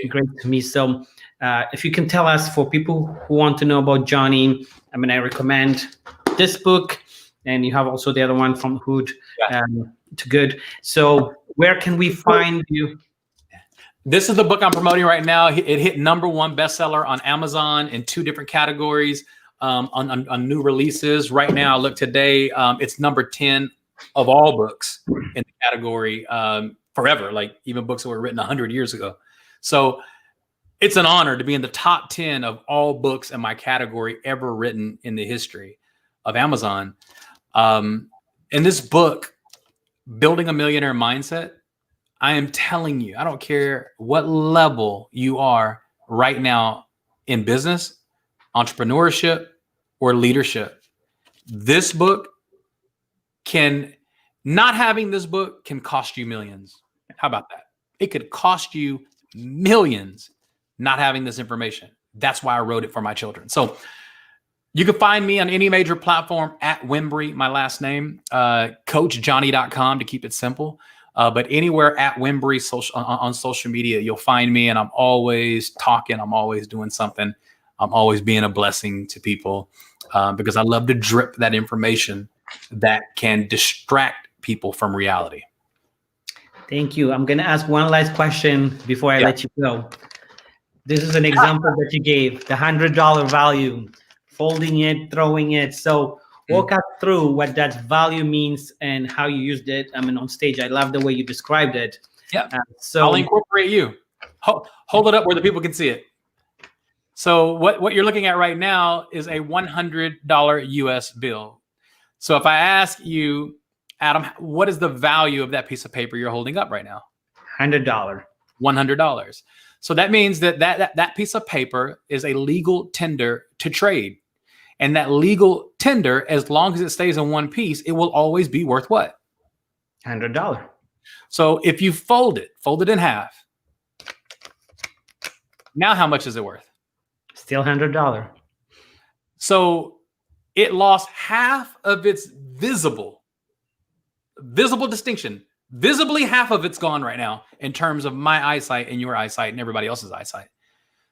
Great to me. So if you can tell us, for people who want to know about Johnny, I recommend this book, and you have also the other one, From Hood to Good. So where can we find you? This is the book I'm promoting right now. It hit #1 bestseller on Amazon in 2 different categories. On new releases right now, look today, it's #10 of all books in the category forever, like even books that were written 100 years ago. So it's an honor to be in the top 10 of all books in my category ever written in the history of Amazon. In this book, Building a Millionaire Mindset, I am telling you, I don't care what level you are right now in business, entrepreneurship, or leadership. This book not having this book can cost you millions. How about that? It could cost you millions not having this information. That's why I wrote it for my children. So you can find me on any major platform at Wimbrey, my last name, coachjohnny.com to keep it simple. But anywhere at Wimbrey on social media, you'll find me, and I'm always talking. I'm always doing something. I'm always being a blessing to people because I love to drip that information that can distract people from reality. Thank you. I'm going to ask one last question before I let you go. This is an example that you gave, the $100 value, folding it, throwing it. So walk us through what that value means and how you used it. On stage. I love the way you described it. Yeah. So I'll incorporate you. Hold it up where the people can see it. So what you're looking at right now is a $100 US bill. So if I ask you, Adam, what is the value of that piece of paper you're holding up right now? $100. $100. So that means that piece of paper is a legal tender to trade. And that legal tender, as long as it stays in one piece, it will always be worth what? $100. So if you fold it in half, now how much is it worth? Still $100. So it lost half of its visible distinction. Visibly, half of it's gone right now in terms of my eyesight and your eyesight and everybody else's eyesight.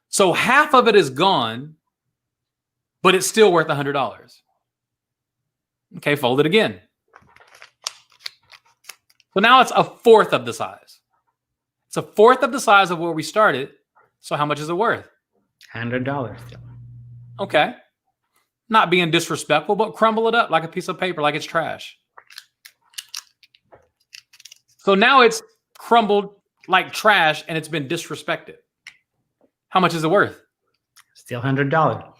So half of it is gone, but it's still worth $100. Okay, fold it again. So now it's a fourth of the size. It's a fourth of the size of where we started. So how much is it worth? $100. Okay. Not being disrespectful, but crumble it up like a piece of paper, like it's trash. So now it's crumbled like trash and it's been disrespected. How much is it worth? Still $100.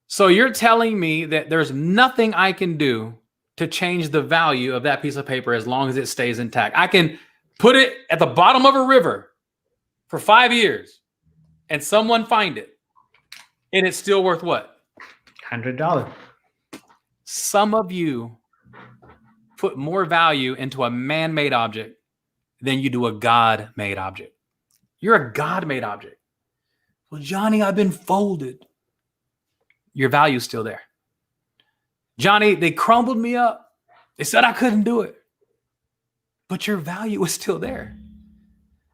So you're telling me that there's nothing I can do to change the value of that piece of paper as long as it stays intact. I can put it at the bottom of a river for 5 years and someone find it and it's still worth what? $100. Some of you put more value into a man-made object than you do a God-made object. You're a God-made object. Well, Johnny, I've been folded. Your value's still there. Johnny, they crumbled me up. They said I couldn't do it. But your value is still there.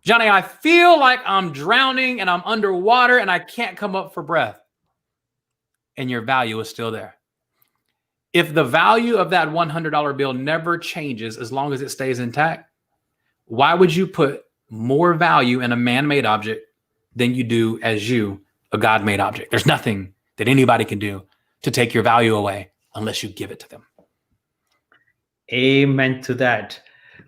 Johnny, I feel like I'm drowning and I'm underwater and I can't come up for breath. And your value is still there. If the value of that $100 bill never changes as long as it stays intact, why would you put more value in a man-made object than you do as a God-made object? There's nothing that anybody can do to take your value away unless you give it to them. Amen to that.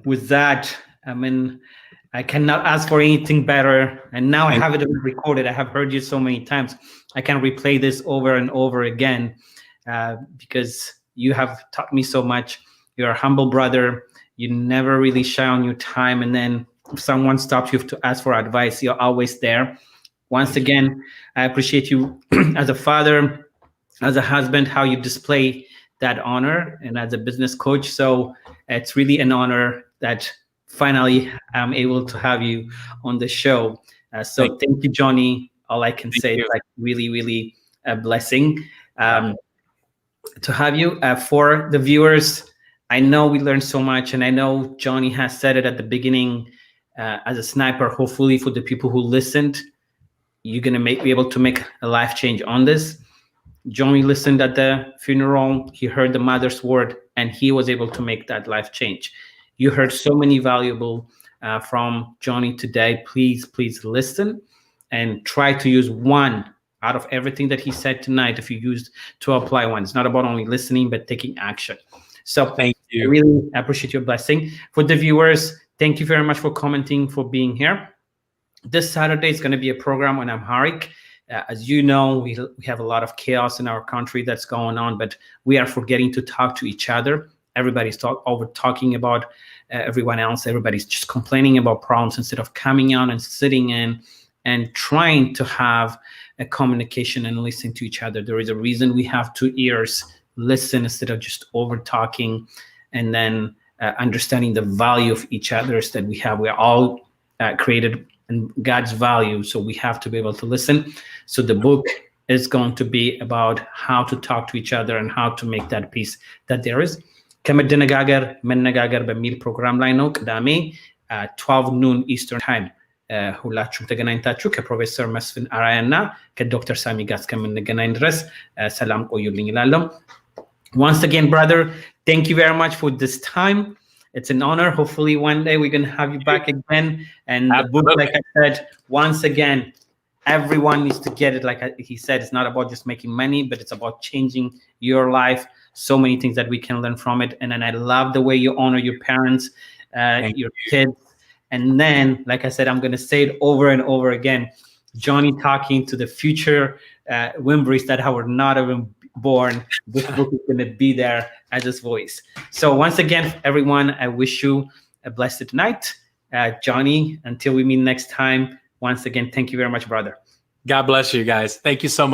With that, I cannot ask for anything better. And now I have it recorded. I have heard you so many times. I can replay this over and over again because you have taught me so much. You're a humble brother. You never really shy on your time. And then if someone stops you to ask for advice, you're always there. Once again, I appreciate you as a father, as a husband, how you display that honor, and as a business coach. So it's really an honor that finally I'm able to have you on the show. So thank you, Johnny. All I can say is like really, really a blessing. to have you. For the viewers, I know we learned so much, and I know Johnny has said it at the beginning as a sniper. Hopefully, for the people who listened, you're gonna be able to make a life change on this. Johnny listened at the funeral. He heard the mother's word, and he was able to make that life change. You heard so many valuable from Johnny today. Please listen and try to use one out of everything that he said tonight. If you used to apply one, it's not about only listening, but taking action. So Thank you. I really appreciate your blessing. For the viewers, thank you very much for commenting, for being here. This Saturday is going to be a program on Amharic. As you know, we have a lot of chaos in our country that's going on, but we are forgetting to talk to each other. Everybody's talking about everyone else. Everybody's just complaining about problems instead of coming on and sitting in and trying to have a communication and listen to each other. There is a reason we have 2 ears. Listen instead of just over talking, and then understanding the value of each other's that we have. We're all created in God's value, so we have to be able to listen. So the book is going to be about how to talk to each other and how to make that peace that there is. ከመደነጋገር መነጋገር በሚል ፕሮግራም ላይ ነው። ቅዳሜ 12 noon Eastern time ሁላችሁም ተገናኝታችሁ ከፕሮፌሰር መስፍን አራያ እና ከዶክተር ሳሚ ጋር እስከምንገናኝ ድረስ ሰላም ቆዩልኝ እላለሁ። Once again, brother, thank you very much for this time. It's an honor. Hopefully one day we're going to have you back again. And the book, like I said, once again, everyone needs to get it. Like he said, it's not about just making money, but it's about changing your life. So many things that we can learn from it. And then I love the way you honor your parents, your kids. And then, like I said, I'm going to say it over and over again. Johnny talking to the future Wimbreys that were not even born. This book is going to be there as his voice. So once again, everyone, I wish you a blessed night. Johnny, until we meet next time, once again, thank you very much, brother. God bless you guys. Thank you so much.